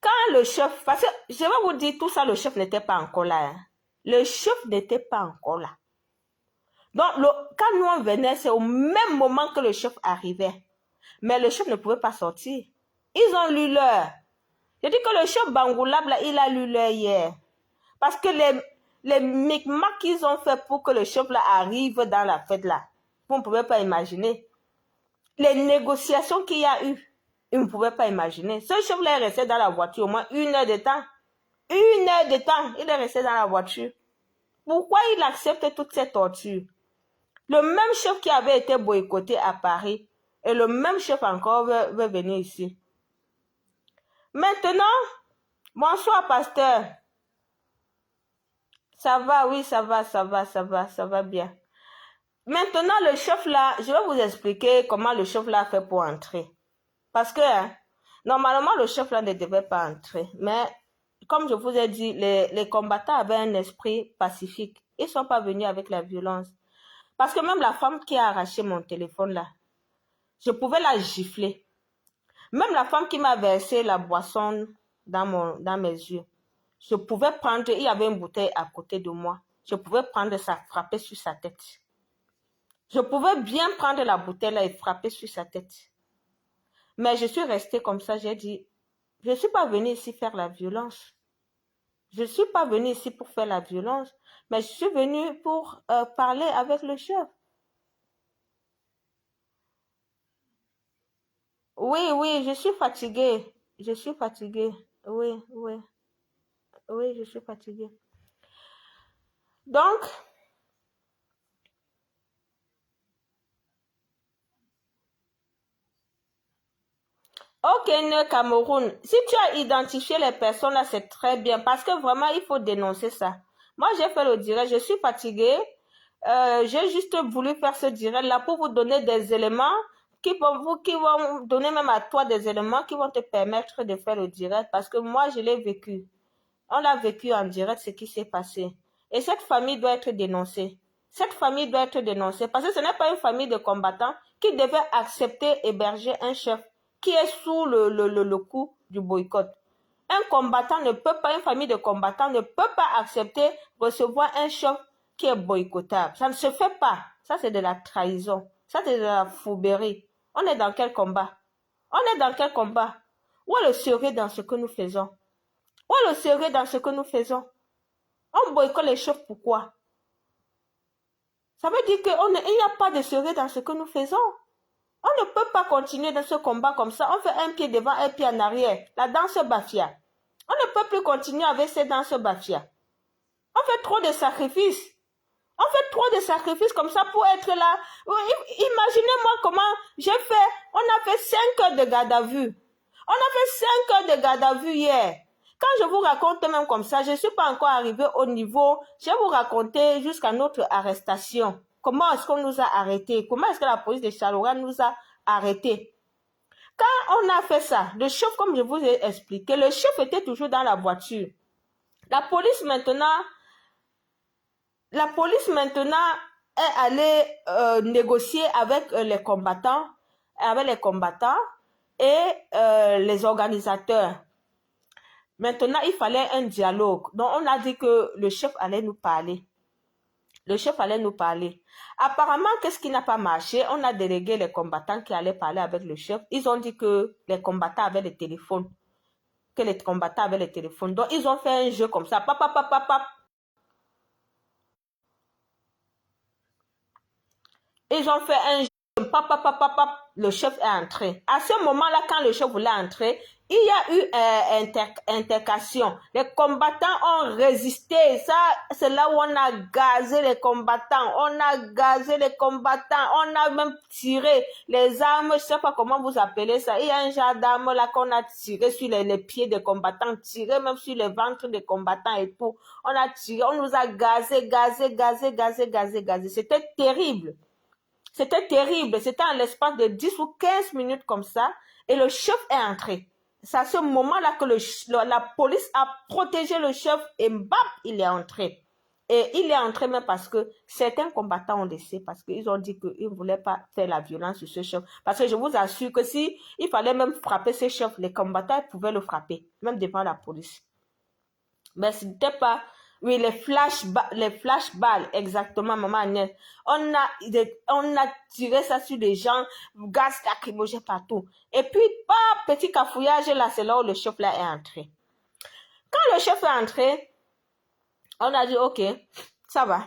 Quand le chef, parce que je vais vous dire tout ça, le chef n'était pas encore là. Hein. Le chef n'était pas encore là. Donc, quand nous on venait, c'est au même moment que le chef arrivait. Mais le chef ne pouvait pas sortir. Ils ont lu l'heure. Je dis que le chef Bangoulab, là, il a lu l'heure hier. Parce que les micmacs qu'ils ont fait pour que le chef là, arrive dans la fête là, vous ne pouvez pas imaginer. Les négociations qu'il y a eu. Ils ne pouvaient pas imaginer. Ce chef-là est resté dans la voiture au moins 1 heure de temps. 1 heure de temps, il est resté dans la voiture. Pourquoi il accepte toutes ces tortures? Le même chef qui avait été boycotté à Paris et le même chef encore veut venir ici. Maintenant, bonsoir pasteur. Ça va, oui, ça va bien. Maintenant, le chef là, je vais vous expliquer comment le chef là a fait pour entrer. Parce que, hein, normalement, le chef là ne devait pas entrer. Mais, comme je vous ai dit, les combattants avaient un esprit pacifique. Ils ne sont pas venus avec la violence. Parce que même la femme qui a arraché mon téléphone là, je pouvais la gifler. Même la femme qui m'a versé la boisson dans mes yeux, je pouvais prendre, il y avait une bouteille à côté de moi. Je pouvais prendre ça, frapper sur sa tête. Je pouvais bien prendre la bouteille là et frapper sur sa tête. Mais je suis restée comme ça, j'ai dit, je ne suis pas venue ici faire la violence. Je ne suis pas venue ici pour faire la violence, mais je suis venue pour parler avec le chef. Oui, oui, je suis fatiguée. Je suis fatiguée. Oui, oui, oui, je suis fatiguée. Donc, au Kenya, Cameroun, si tu as identifié les personnes là, c'est très bien parce que vraiment, il faut dénoncer ça. Moi, j'ai fait le direct, je suis fatiguée. J'ai juste voulu faire ce direct là pour vous donner des éléments qui vont donner même à toi des éléments qui vont te permettre de faire le direct parce que moi, je l'ai vécu. On l'a vécu en direct ce qui s'est passé. Et cette famille doit être dénoncée. Cette famille doit être dénoncée parce que ce n'est pas une famille de combattants qui devait accepter héberger un chef qui est sous le coup du boycott. Un combattant ne peut pas, une famille de combattants ne peut pas accepter recevoir un chef qui est boycottable. Ça ne se fait pas. Ça, c'est de la trahison. Ça, c'est de la fouberie. On est dans quel combat? On est dans quel combat? Où est le sérieux dans ce que nous faisons? Où est le sérieux dans ce que nous faisons? On boycotte les chefs, pourquoi? Ça veut dire qu'il n'y a pas de sérieux dans ce que nous faisons. On ne peut pas continuer dans ce combat comme ça. On fait un pied devant, un pied en arrière. La danse bafia. On ne peut plus continuer avec cette danse bafia. On fait trop de sacrifices. On fait trop de sacrifices comme ça pour être là. Imaginez-moi comment j'ai fait. On a fait 5 heures de garde à vue. On a fait 5 heures de garde à vue hier. Quand je vous raconte même comme ça, je ne suis pas encore arrivée au niveau. Je vais vous raconter jusqu'à notre arrestation. Comment est-ce qu'on nous a arrêtés? Comment est-ce que la police de Charleroi nous a arrêtés? Quand on a fait ça, le chef, comme je vous ai expliqué, le chef était toujours dans la voiture. La police maintenant est allée négocier avec les combattants et les organisateurs. Maintenant, il fallait un dialogue. Donc, on a dit que le chef allait nous parler. Le chef allait nous parler. Apparemment, qu'est-ce qui n'a pas marché? On a délégué les combattants qui allaient parler avec le chef. Ils ont dit que les combattants avaient les téléphones. Que les combattants avaient les téléphones. Donc, ils ont fait un jeu comme ça. Pap, pap, pap, pap, pap. Ils ont fait un jeu. Pap, pap, pap, pap, pap. Le chef est entré. À ce moment-là, quand le chef voulait entrer, il y a eu intercation. Les combattants ont résisté. Ça, c'est là où on a gazé les combattants. On a gazé les combattants. On a même tiré les armes. Je ne sais pas comment vous appelez ça. Il y a un genre d'arme là qu'on a tiré sur les pieds des combattants, tiré même sur les ventres des combattants et tout. On a tiré, on nous a gazé, gazé, gazé, gazé, gazé, gazé. C'était terrible. C'était terrible. C'était en l'espace de 10 ou 15 minutes comme ça. Et le chef est entré. C'est à ce moment-là que la police a protégé le chef et bam, il est entré. Et il est entré même parce que certains combattants ont laissé, parce qu'ils ont dit qu'ils ne voulaient pas faire la violence sur ce chef. Parce que je vous assure que si il fallait même frapper ce chef, les combattants pouvaient le frapper, même devant la police. Mais ce n'était pas... Oui, les flashballs, exactement, maman Agnès. On a tiré ça sur les gens, gaz lacrymogène partout. Et puis, petit cafouillage, là, c'est là où le chef là est entré. Quand le chef est entré, on a dit, OK, ça va.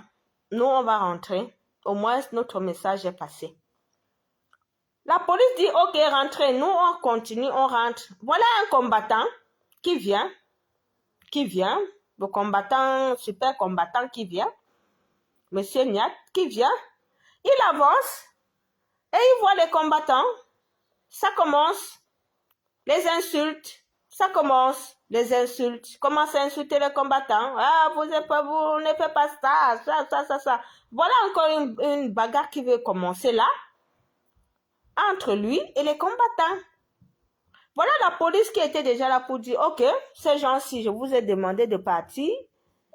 Nous, on va rentrer. Au moins, notre message est passé. La police dit, OK, rentrez. Nous, on continue, on rentre. Voilà un combattant qui vient, le combattant, super combattant qui vient, Monsieur Niat, qui vient, il avance et il voit les combattants. Ça commence, les insultes, ça commence, les insultes, commence à insulter les combattants. Ah, vous ne faites pas ça. Voilà encore une bagarre qui veut commencer là, entre lui et les combattants. Voilà la police qui était déjà là pour dire, OK, ces gens-ci, je vous ai demandé de partir,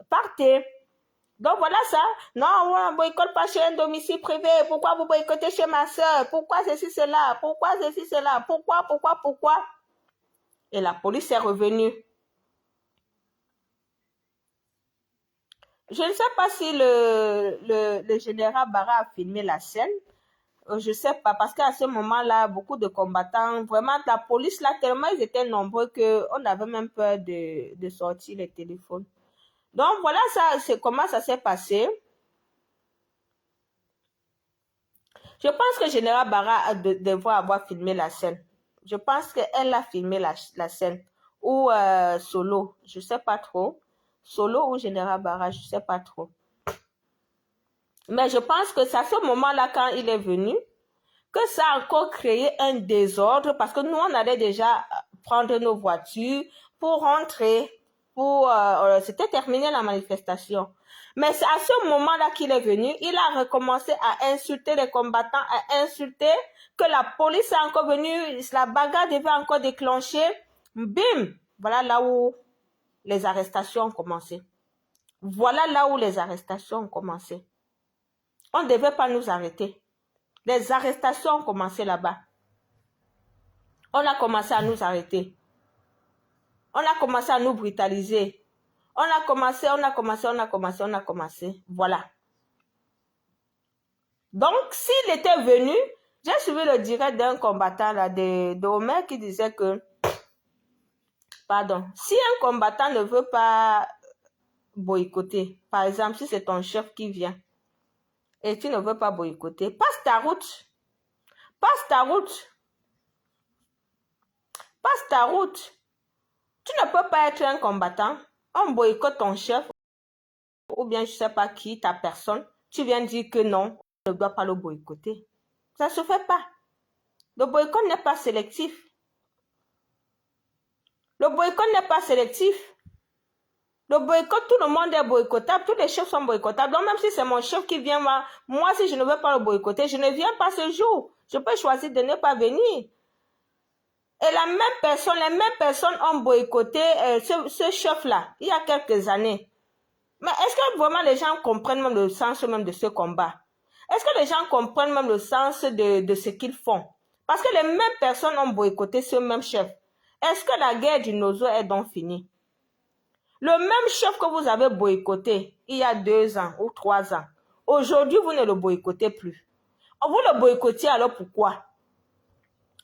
partez. Donc voilà ça. Non, on ne boycotte pas chez un domicile privé. Pourquoi vous boycottez chez ma soeur? Pourquoi ceci, cela? Pourquoi ceci, cela? Pourquoi? Et la police est revenue. Je ne sais pas si le général Barra a filmé la scène. je sais pas, parce qu'à ce moment-là, beaucoup de combattants, vraiment, la police, là, tellement ils étaient nombreux qu'on avait même peur de sortir les téléphones. Donc, voilà, ça, c'est comment ça s'est passé. Je pense que Général Barra devrait avoir filmé la scène. Je pense qu'elle a filmé la scène. Ou Solo, je sais pas trop. Solo ou Général Barra, je sais pas trop. Mais je pense que c'est à ce moment-là, quand il est venu, que ça a encore créé un désordre parce que nous, on allait déjà prendre nos voitures pour rentrer, c'était terminé la manifestation. Mais c'est à ce moment-là qu'il est venu, il a recommencé à insulter les combattants, à insulter que la police est encore venue, la bagarre devait encore déclencher. Bim! Voilà là où les arrestations ont commencé. Voilà là où les arrestations ont commencé. On ne devait pas nous arrêter. Les arrestations ont commencé là-bas. On a commencé à nous arrêter. On a commencé à nous brutaliser. On a commencé. Voilà. Donc, s'il était venu, j'ai suivi le direct d'un combattant là, de Omer qui disait que, pardon, si un combattant ne veut pas boycotter, par exemple, si c'est ton chef qui vient et tu ne veux pas boycotter, passe ta route. Passe ta route. Passe ta route. Tu ne peux pas être un combattant. On boycotte ton chef ou bien je ne sais pas qui, ta personne. Tu viens dire que non, on ne doit pas le boycotter. Ça ne se fait pas. Le boycott n'est pas sélectif. Le boycott n'est pas sélectif. Le boycott, tout le monde est boycottable. Tous les chefs sont boycottables. Donc même si c'est mon chef qui vient, moi si je ne veux pas le boycotter, je ne viens pas ce jour. Je peux choisir de ne pas venir. Et les mêmes personnes ont boycotté ce chef-là, il y a quelques années. Mais est-ce que vraiment les gens comprennent même le sens même de ce combat? Est-ce que les gens comprennent même le sens de ce qu'ils font? Parce que les mêmes personnes ont boycotté ce même chef. Est-ce que la guerre du Nozo est donc finie? Le même chef que vous avez boycotté il y a 2 ans ou 3 ans, aujourd'hui vous ne le boycottez plus. Vous le boycottez alors pourquoi?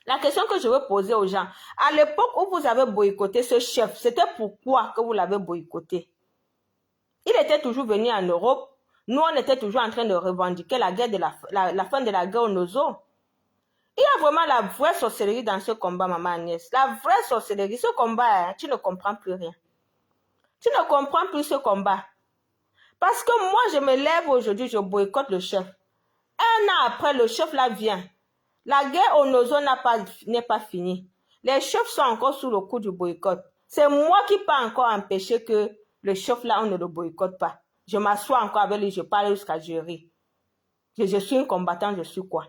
La question que je veux poser aux gens, à l'époque où vous avez boycotté ce chef, c'était pourquoi que vous l'avez boycotté? Il était toujours venu en Europe. Nous, on était toujours en train de revendiquer la guerre la fin de la guerre au Nozo. Il y a vraiment la vraie sorcellerie dans ce combat, maman Agnès. La vraie sorcellerie. Ce combat, hein, tu ne comprends plus rien. Tu ne comprends plus ce combat. Parce que moi, je me lève aujourd'hui, je boycotte le chef. 1 an après, le chef là vient. La guerre au Nozo n'est pas finie. Les chefs sont encore sous le coup du boycott. C'est moi qui peux encore empêcher que le chef là, on ne le boycotte pas. Je m'assois encore avec lui, je parle jusqu'à jurer. Je suis un combattant, je suis quoi?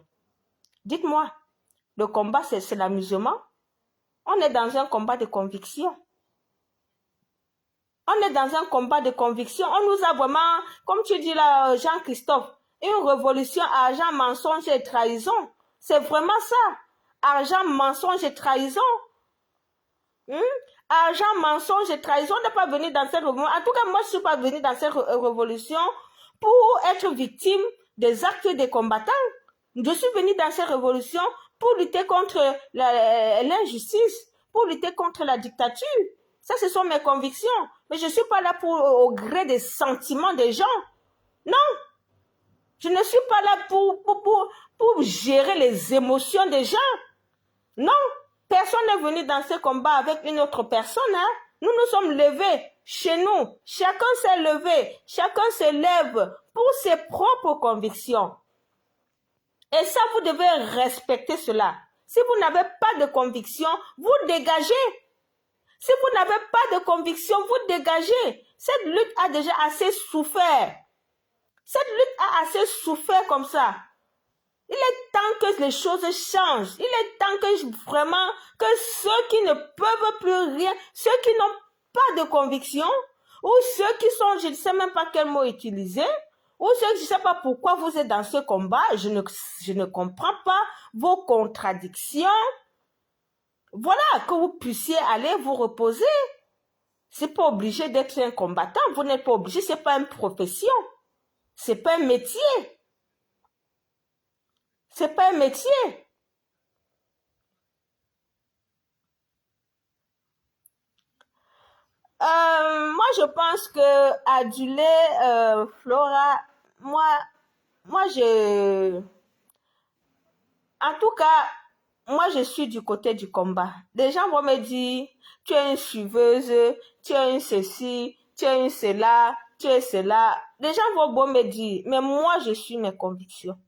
Dites-moi, le combat c'est l'amusement? On est dans un combat de conviction. On est dans un combat de conviction. On nous a vraiment, comme tu dis là, Jean-Christophe, une révolution à argent, mensonge et trahison. C'est vraiment ça. Argent, mensonge et trahison. Argent, mensonge et trahison. On n'est pas venu dans cette révolution. En tout cas, moi, je ne suis pas venu dans cette révolution pour être victime des actes des combattants. Je suis venu dans cette révolution pour lutter contre l'injustice, pour lutter contre la dictature. Ça, ce sont mes convictions. Mais je ne suis pas là au gré des sentiments des gens. Non. Je ne suis pas là pour gérer les émotions des gens. Non. Personne n'est venu dans ce combat avec une autre personne. Hein? Nous nous sommes levés chez nous. Chacun s'est levé. Chacun se lève pour ses propres convictions. Et ça, vous devez respecter cela. Si vous n'avez pas de conviction, vous dégagez. Si vous n'avez pas de conviction, vous dégagez. Cette lutte a déjà assez souffert. Cette lutte a assez souffert comme ça. Il est temps que les choses changent. Il est temps que vraiment, que ceux qui ne peuvent plus rien, ceux qui n'ont pas de conviction, ou ceux qui sont, je ne sais même pas quel mot utiliser, ou ceux, je ne sais pas pourquoi vous êtes dans ce combat, je ne comprends pas vos contradictions. Voilà, que vous puissiez aller vous reposer. C'est pas obligé d'être un combattant, vous n'êtes pas obligé, c'est pas une profession, c'est pas un métier. C'est pas un métier. Moi, je pense que aduler Flora, moi, en tout cas, moi, je suis du côté du combat. Les gens vont me dire, tu es une suiveuse, tu es une ceci, tu es une cela, tu es cela. Les gens vont me dire, mais moi, je suis mes convictions.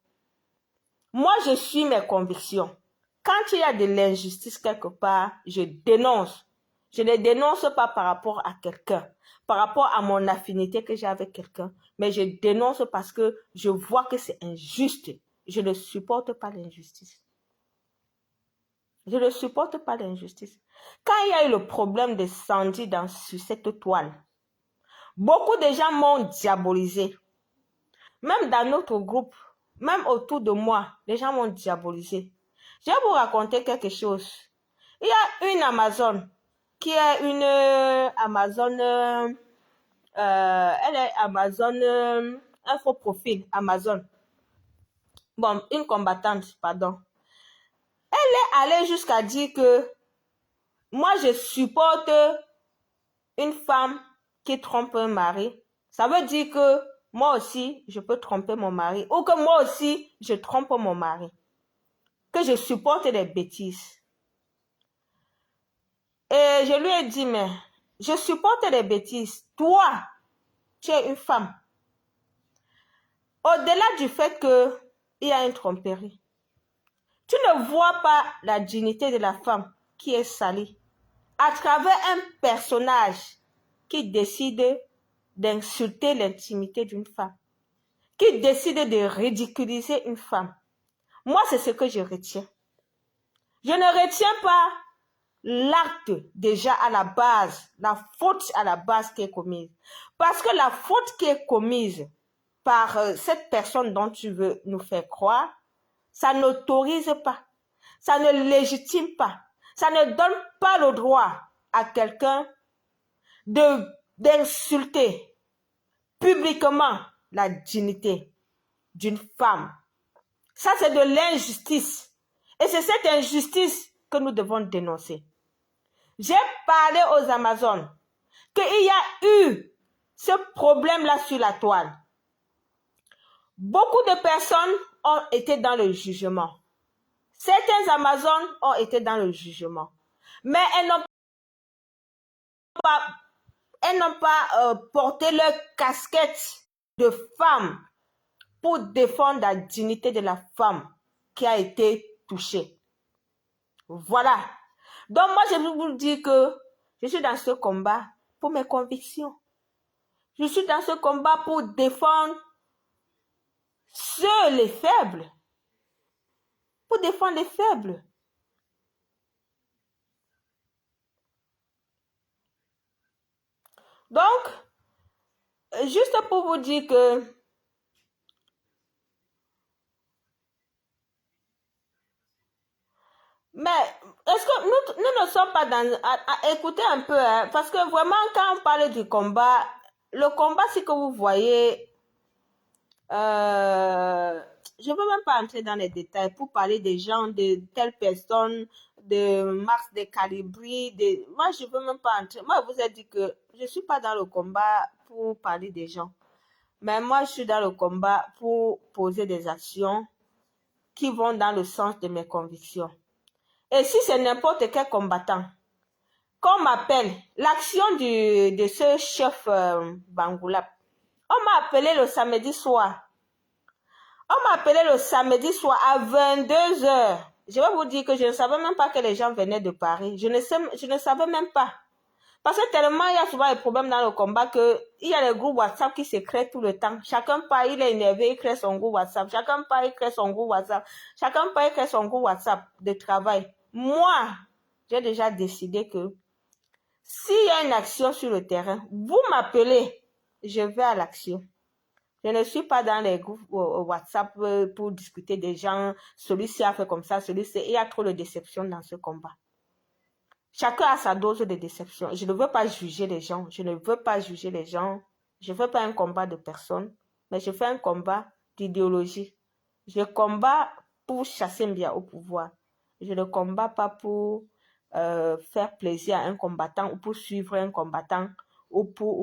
Moi, je suis mes convictions. Quand il y a de l'injustice quelque part, je dénonce. Je ne dénonce pas par rapport à quelqu'un, par rapport à mon affinité que j'ai avec quelqu'un, mais je dénonce parce que je vois que c'est injuste. Je ne supporte pas l'injustice. Je ne supporte pas l'injustice. Quand il y a eu le problème de Sandy sur cette toile, beaucoup de gens m'ont diabolisé. Même dans notre groupe, même autour de moi, les gens m'ont diabolisé. Je vais vous raconter quelque chose. Il y a une Amazon qui est une Amazon, elle est Amazon, un faux profil Amazon. Bon, une combattante, pardon. Elle est allée jusqu'à dire que moi, je supporte une femme qui trompe un mari. Ça veut dire que moi aussi, je peux tromper mon mari ou que moi aussi, je trompe mon mari. Que je supporte les bêtises. Et je lui ai dit, mais je supporte les bêtises. Toi, tu es une femme. Au-delà du fait qu'il y a une tromperie, tu ne vois pas la dignité de la femme qui est salie à travers un personnage qui décide d'insulter l'intimité d'une femme, qui décide de ridiculiser une femme. Moi, c'est ce que je retiens. Je ne retiens pas l'acte déjà à la base, la faute à la base qui est commise. Parce que la faute qui est commise par cette personne dont tu veux nous faire croire, ça n'autorise pas, ça ne légitime pas, ça ne donne pas le droit à quelqu'un d'insulter publiquement la dignité d'une femme. Ça, c'est de l'injustice. Et c'est cette injustice que nous devons dénoncer. J'ai parlé aux Amazones qu'il y a eu ce problème-là sur la toile. Beaucoup de personnes ont été dans le jugement. Certaines Amazones ont été dans le jugement. Mais elles n'ont pas porté leur casquette de femme pour défendre la dignité de la femme qui a été touchée. Voilà. Donc moi, je vais vous dire que je suis dans ce combat pour mes convictions. Je suis dans ce combat pour défendre ceux, les faibles. Pour défendre les faibles. Donc, juste pour vous dire que mais est-ce que nous ne sommes pas dans... écoutez un peu, hein, parce que vraiment, quand on parle du combat, le combat, c'est que vous voyez... je ne veux même pas entrer dans les détails pour parler des gens, de telles personnes, de Marx, de Calibri. Moi, je ne veux même pas entrer. Moi, je vous ai dit que je ne suis pas dans le combat pour parler des gens. Mais moi, je suis dans le combat pour poser des actions qui vont dans le sens de mes convictions. Et si c'est n'importe quel combattant, qu'on m'appelle, l'action de ce chef Bangoulap, on m'a appelé le samedi soir. On m'a appelé le samedi soir à 22h. Je vais vous dire que je ne savais même pas que les gens venaient de Paris. Je ne savais même pas. Parce que tellement il y a souvent des problèmes dans le combat qu'il y a des groupes WhatsApp qui se créent tout le temps. Chacun part, il est énervé, il crée son groupe WhatsApp. Chacun part, il crée son groupe WhatsApp. Chacun part, il crée son groupe WhatsApp de travail. Moi, j'ai déjà décidé que s'il y a une action sur le terrain, vous m'appelez, je vais à l'action. Je ne suis pas dans les groupes WhatsApp pour discuter des gens. Celui-ci a fait comme ça, celui-ci. Il y a trop de déception dans ce combat. Chacun a sa dose de déception. Je ne veux pas juger les gens. Je ne veux pas juger les gens. Je ne fais pas un combat de personnes, mais je fais un combat d'idéologie. Je combats pour chasser Mbia au pouvoir. Je ne combats pas pour faire plaisir à un combattant ou pour suivre un combattant ou pour.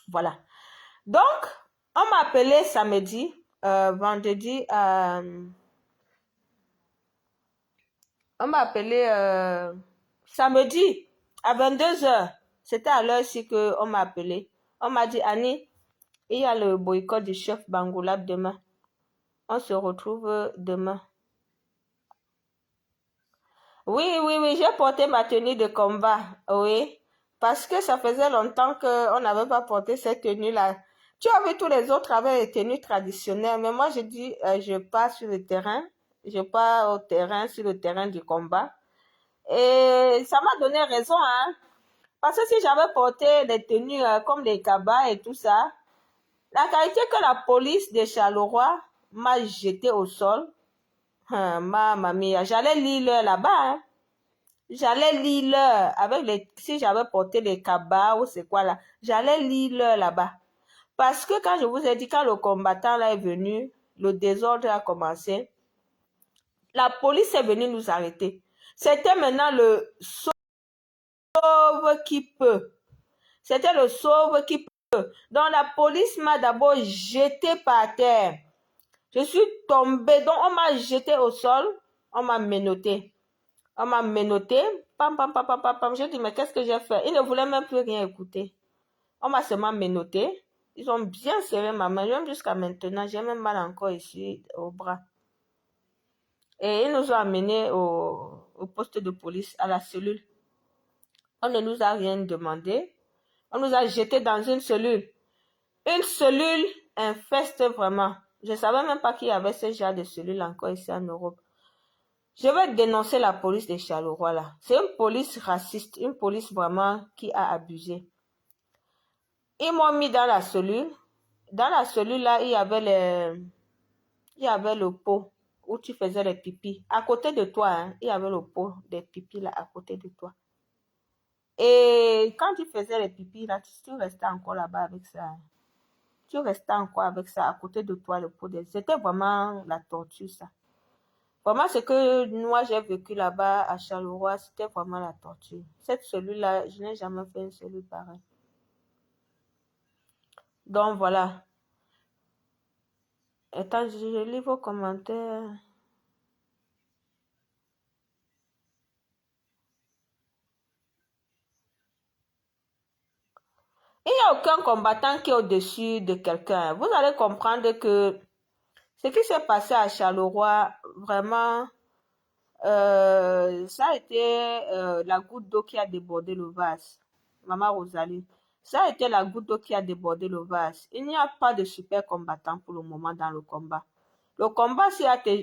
Voilà. Donc, on m'a appelé samedi, vendredi, on m'a appelé samedi à 22h. C'était à l'heure-ci qu'on m'a appelé. On m'a dit, Annie, il y a le boycott du chef Bangolab demain. On se retrouve demain. Oui, j'ai porté ma tenue de combat, oui, parce que ça faisait longtemps qu'on n'avait pas porté cette tenue-là. Tu as vu, tous les autres avaient les tenues traditionnelles, mais moi, je dis, je pars sur le terrain, je pars au terrain, sur le terrain du combat, et ça m'a donné raison, hein, parce que si j'avais porté des tenues comme des cabas et tout ça, la qualité que la police de Charleroi m'a jeté au sol, mamma mia, j'allais lire l'heure là-bas, hein. J'allais lire l'heure avec si j'avais porté les cabas ou c'est quoi là, j'allais lire l'heure là-bas. Parce que quand je vous ai dit, quand le combattant là est venu, le désordre a commencé, la police est venue nous arrêter. C'était maintenant le sauve qui peut. C'était le sauve qui peut. Donc la police m'a d'abord jeté par terre. Je suis tombée, donc on m'a jeté au sol, on m'a menotté. On m'a menotté, pam, pam, pam, pam, pam, pam. J'ai dit, mais qu'est-ce que j'ai fait? Ils ne voulaient même plus rien écouter. On m'a seulement menotté. Ils ont bien serré ma main, même jusqu'à maintenant. J'ai même mal encore ici au bras. Et ils nous ont amenés au poste de police, à la cellule. On ne nous a rien demandé. On nous a jetés dans une cellule. Une cellule infeste vraiment. Je ne savais même pas qu'il y avait ce genre de cellule encore ici en Europe. Je vais dénoncer la police de Charleroi là. C'est une police raciste, une police vraiment qui a abusé. Ils m'ont mis dans la cellule. Dans la cellule là, il y avait le pot où tu faisais les pipis. À côté de toi, hein, il y avait le pot des pipis là à côté de toi. Et quand tu faisais les pipis là, tu restais encore là-bas avec ça. Tu restais encore avec ça à côté de toi, le pot des... C'était vraiment la torture ça. Vraiment, ce que moi j'ai vécu là-bas à Charleroi, c'était vraiment la torture. Cette cellule-là, je n'ai jamais fait une cellule pareille. Donc voilà. Attends, je lis vos commentaires. Il n'y a aucun combattant qui est au-dessus de quelqu'un. Vous allez comprendre que ce qui s'est passé à Charleroi, vraiment, ça a été la goutte d'eau qui a débordé le vase. Maman Rosalie. Ça a été la goutte d'eau qui a débordé le vase. Il n'y a pas de super combattant pour le moment dans le combat. Le combat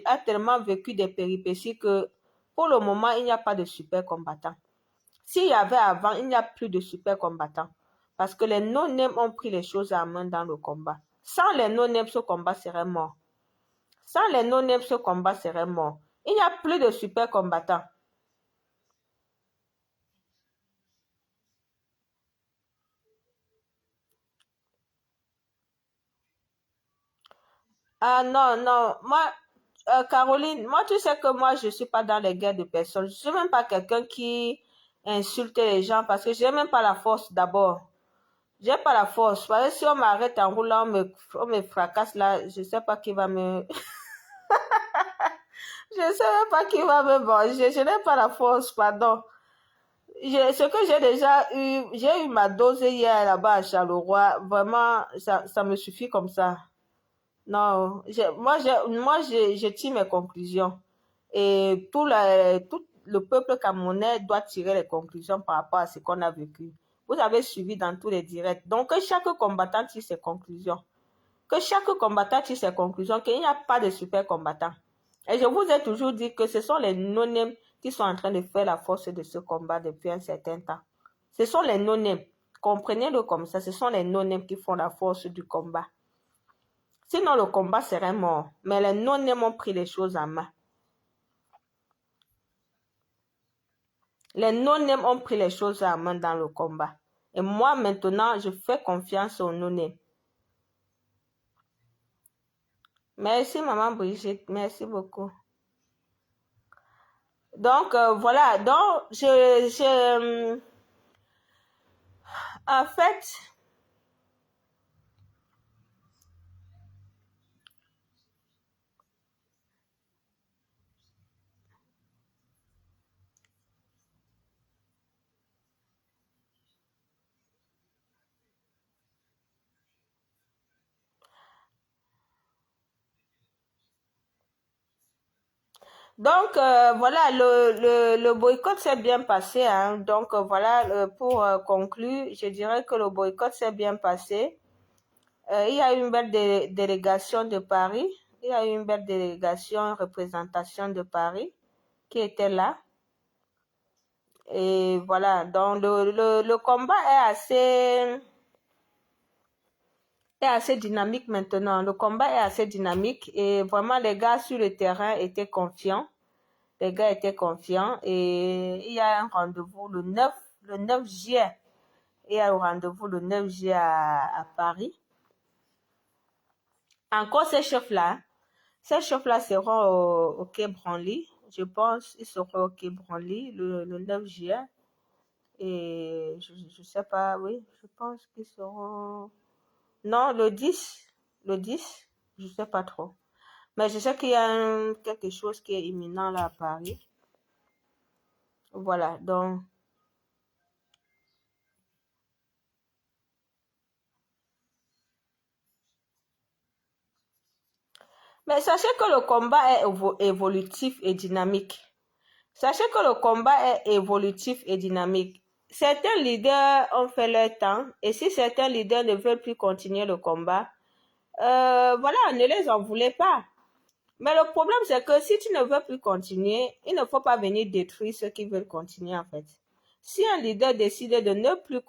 a tellement vécu des péripéties que pour le moment, il n'y a pas de super combattant. S'il y avait avant, il n'y a plus de super combattants. Parce que les non-name ont pris les choses en main dans le combat. Sans les non-name, ce combat serait mort. Sans les non-name, ce combat serait mort. Il n'y a plus de super combattants. Ah non, moi, Caroline, moi tu sais que moi je ne suis pas dans les guerres de personnes. Je ne suis même pas quelqu'un qui insulte les gens parce que je n'ai même pas la force d'abord. J'ai pas la force. Parce que si on m'arrête en roulant, on me fracasse là, je ne sais pas qui va me... je ne sais même pas qui va me manger. Je n'ai pas la force, pardon. Ce que j'ai déjà eu, j'ai eu ma dose hier là-bas à Charleroi. Vraiment, ça me suffit comme ça. Non, je tire mes conclusions. Et tout le peuple camerounais doit tirer les conclusions par rapport à ce qu'on a vécu. Vous avez suivi dans tous les directs. Donc, que chaque combattant tire ses conclusions. Que chaque combattant tire ses conclusions, qu'il n'y a pas de super combattant. Et je vous ai toujours dit que ce sont les non-name qui sont en train de faire la force de ce combat depuis un certain temps. Ce sont les non-name. Comprenez-le comme ça. Ce sont les non-name qui font la force du combat. Sinon, le combat serait mort. Mais les non-name ont pris les choses en main. Les non-name ont pris les choses en main dans le combat. Et moi, maintenant, je fais confiance aux non-name. Merci, maman Brigitte. Merci beaucoup. Donc, voilà. Donc, en fait, donc voilà, le boycott s'est bien passé, hein. Donc, voilà, pour conclure, je dirais que le boycott s'est bien passé. Il y a eu une belle délégation de Paris. Il y a eu une belle délégation, représentation de Paris qui était là. Et voilà, donc le combat est assez dynamique maintenant. Le combat est assez dynamique et vraiment les gars sur le terrain étaient confiants. Les gars étaient confiants et il y a un rendez-vous le 9 juillet. Il y a un rendez-vous le 9 juillet à Paris. Encore ces chefs-là seront au Quai Branly. Je pense qu'ils seront au Quai Branly le 9 juillet. Et je sais pas, oui, je pense qu'ils seront... Non, le 10, je sais pas trop. Mais je sais qu'il y a quelque chose qui est imminent là à Paris. Voilà, donc... Mais sachez que le combat est évolutif et dynamique. Sachez que le combat est évolutif et dynamique. Certains leaders ont fait leur temps et si certains leaders ne veulent plus continuer le combat, voilà, ne les en voulez pas. Mais le problème, c'est que si tu ne veux plus continuer, il ne faut pas venir détruire ceux qui veulent continuer en fait. Si un leader décide de ne plus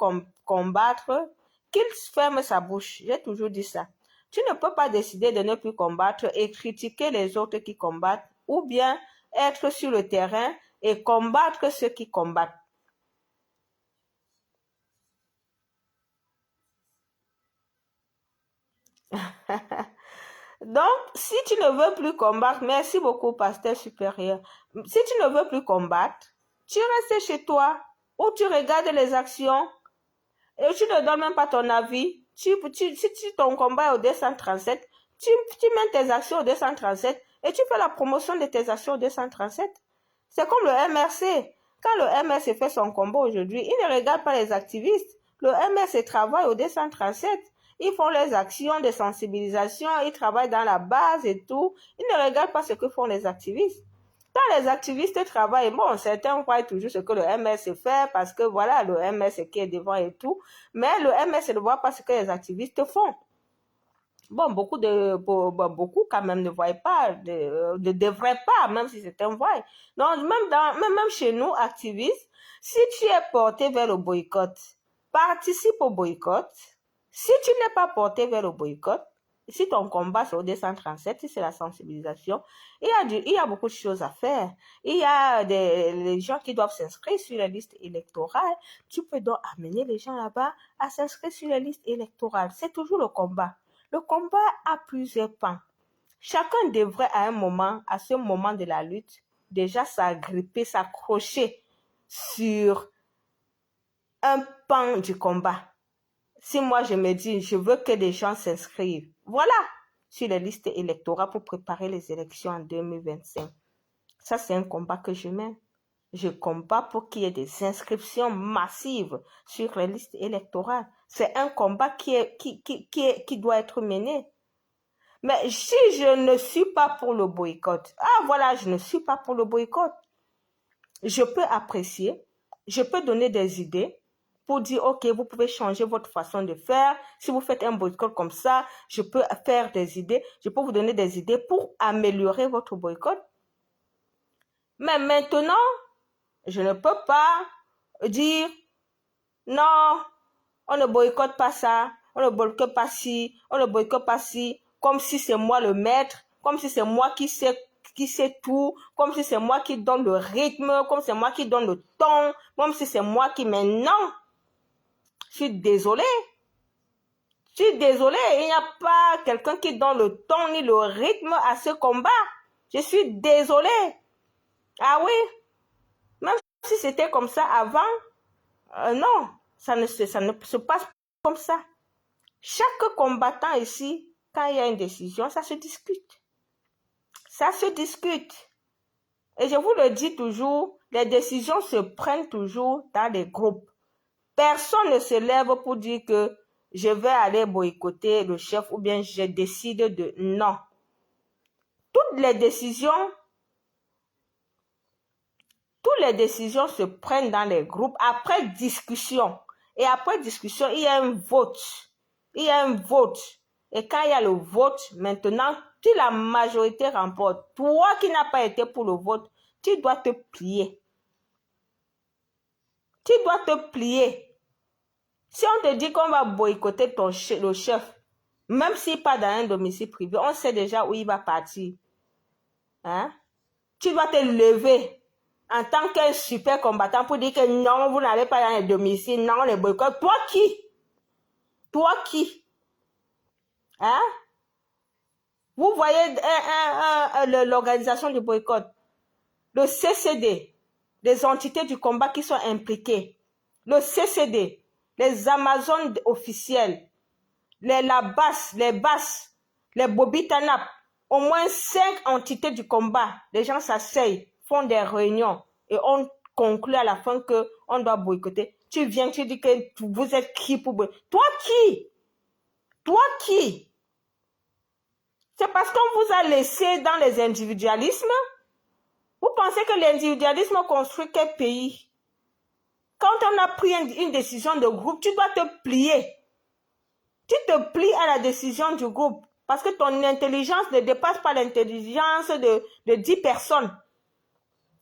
combattre, qu'il ferme sa bouche. J'ai toujours dit ça. Tu ne peux pas décider de ne plus combattre et critiquer les autres qui combattent ou bien être sur le terrain et combattre ceux qui combattent. Donc, si tu ne veux plus combattre, merci beaucoup, pasteur supérieur. Si tu ne veux plus combattre, tu restes chez toi ou tu regardes les actions et tu ne donnes même pas ton avis. Si ton combat est au 237, tu mets tes actions au 237 et tu fais la promotion de tes actions au 237. C'est comme le MRC. Quand le MRC fait son combat aujourd'hui, il ne regarde pas les activistes. Le MRC travaille au 237. Ils font les actions de sensibilisation, ils travaillent dans la base et tout. Ils ne regardent pas ce que font les activistes. Quand les activistes travaillent, bon, certains voient toujours ce que le MS fait parce que voilà, le MS qui est devant et tout, mais le MS ne voit pas ce que les activistes font. Bon, beaucoup quand même ne voient pas, ne devraient pas, même si certains voient. Donc, même chez nous, activistes, si tu es porté vers le boycott, participe au boycott. Si tu n'es pas porté vers le boycott, si ton combat c'est au 237, si c'est la sensibilisation, il y a beaucoup de choses à faire. Il y a les gens qui doivent s'inscrire sur les listes électorales. Tu peux donc amener les gens là-bas à s'inscrire sur les listes électorales. C'est toujours le combat. Le combat a plusieurs pans. Chacun devrait à un moment, à ce moment de la lutte, déjà s'agripper, s'accrocher sur un pan du combat. Si moi je me dis, je veux que les gens s'inscrivent, voilà, sur les listes électorales pour préparer les élections en 2025. Ça, c'est un combat que je mène. Je combats pour qu'il y ait des inscriptions massives sur les listes électorales. C'est un combat qui doit être mené. Mais si je ne suis pas pour le boycott, voilà, je ne suis pas pour le boycott. Je peux apprécier, je peux donner des idées pour dire, ok, vous pouvez changer votre façon de faire. Si vous faites un boycott comme ça, je peux faire des idées, je peux vous donner des idées pour améliorer votre boycott. Mais maintenant, je ne peux pas dire, non, on ne boycotte pas ça, on ne boycotte pas ci, on ne boycotte pas ci, comme si c'est moi le maître, comme si c'est moi qui sais tout, comme si c'est moi qui donne le rythme, comme si c'est moi qui donne le ton, comme si c'est moi qui... Mais non, je suis désolée. Je suis désolée, il n'y a pas quelqu'un qui donne le ton ni le rythme à ce combat. Je suis désolée. Ah oui, même si c'était comme ça avant, non, ça ne se passe pas comme ça. Chaque combattant ici, quand il y a une décision, ça se discute. Ça se discute. Et je vous le dis toujours, les décisions se prennent toujours dans des groupes. Personne ne se lève pour dire que je vais aller boycotter le chef ou bien je décide de... Non. Toutes les décisions se prennent dans les groupes après discussion. Et après discussion, il y a un vote. Il y a un vote. Et quand il y a le vote, maintenant, si la majorité remporte, toi qui n'as pas été pour le vote, tu dois te plier. Tu dois te plier. Si on te dit qu'on va boycotter le chef, même s'il part dans un domicile privé, on sait déjà où il va partir. Hein? Tu dois te lever en tant qu'un super combattant pour dire que non, vous n'allez pas dans un domicile, non, les boycotts. Toi qui? Toi qui? Hein? Vous voyez l'organisation du boycott, le CCD, les entités du combat qui sont impliquées, le CCD, les Amazones officielles, les basses, les Bobitanap, au moins 5 entités du combat. Les gens s'asseyent, font des réunions et on conclut à la fin qu'on doit boycotter. Tu viens, tu dis que vous êtes qui pour boycotter? Toi qui? Toi qui? C'est parce qu'on vous a laissé dans les individualismes. Vous pensez que l'individualisme construit quel pays? Quand on a pris une décision de groupe, tu dois te plier. Tu te plies à la décision du groupe parce que ton intelligence ne dépasse pas l'intelligence de 10 personnes,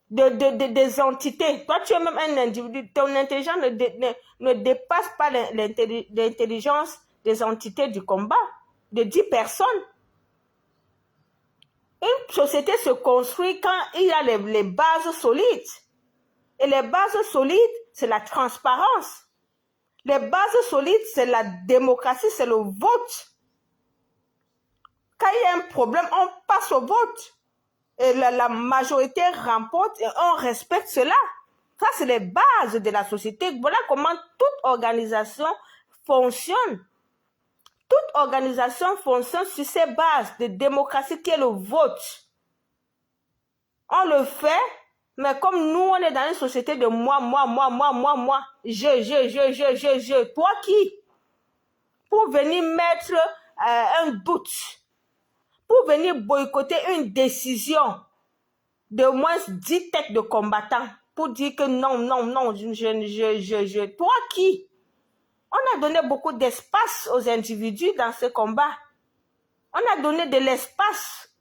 des entités. Toi, tu es même un individu. Ton intelligence ne dépasse pas l'intelligence des entités du combat, de 10 personnes. Une société se construit quand il y a les bases solides. Et les bases solides, c'est la transparence. Les bases solides, c'est la démocratie, c'est le vote. Quand il y a un problème, on passe au vote. Et la majorité remporte et on respecte cela. Ça, c'est les bases de la société. Voilà comment toute organisation fonctionne. Toute organisation fonctionne sur ces bases de démocratie qui est le vote. On le fait, mais comme nous, on est dans une société de moi, je. Toi qui? Pour venir mettre un doute, pour venir boycotter une décision de moins 10 têtes de combattants, pour dire que non, toi qui? On a donné beaucoup d'espace aux individus dans ce combat. On a donné de l'espace.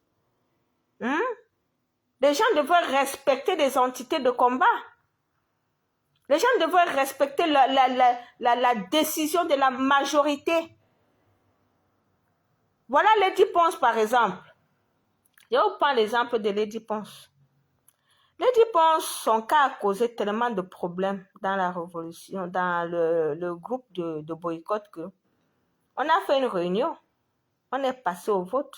Les gens devraient respecter les entités de combat. Les gens devraient respecter la décision de la majorité. Voilà Lady Ponce, par exemple. Je vous prends l'exemple de Lady Ponce. Lady Ponce, son cas a causé tellement de problèmes dans la révolution, dans le groupe de boycott que on a fait une réunion. On est passé au vote.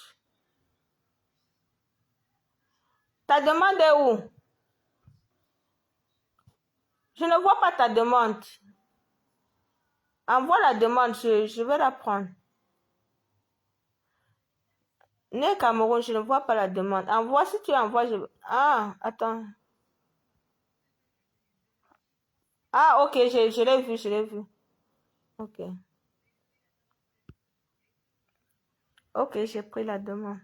Ta demande est où? Je ne vois pas ta demande. Envoie la demande, je vais la prendre. Né Cameroun, je ne vois pas la demande. Envoie, si tu envoies, je... Ah, attends. Ah, ok, je l'ai vu. Ok. Ok, j'ai pris la demande.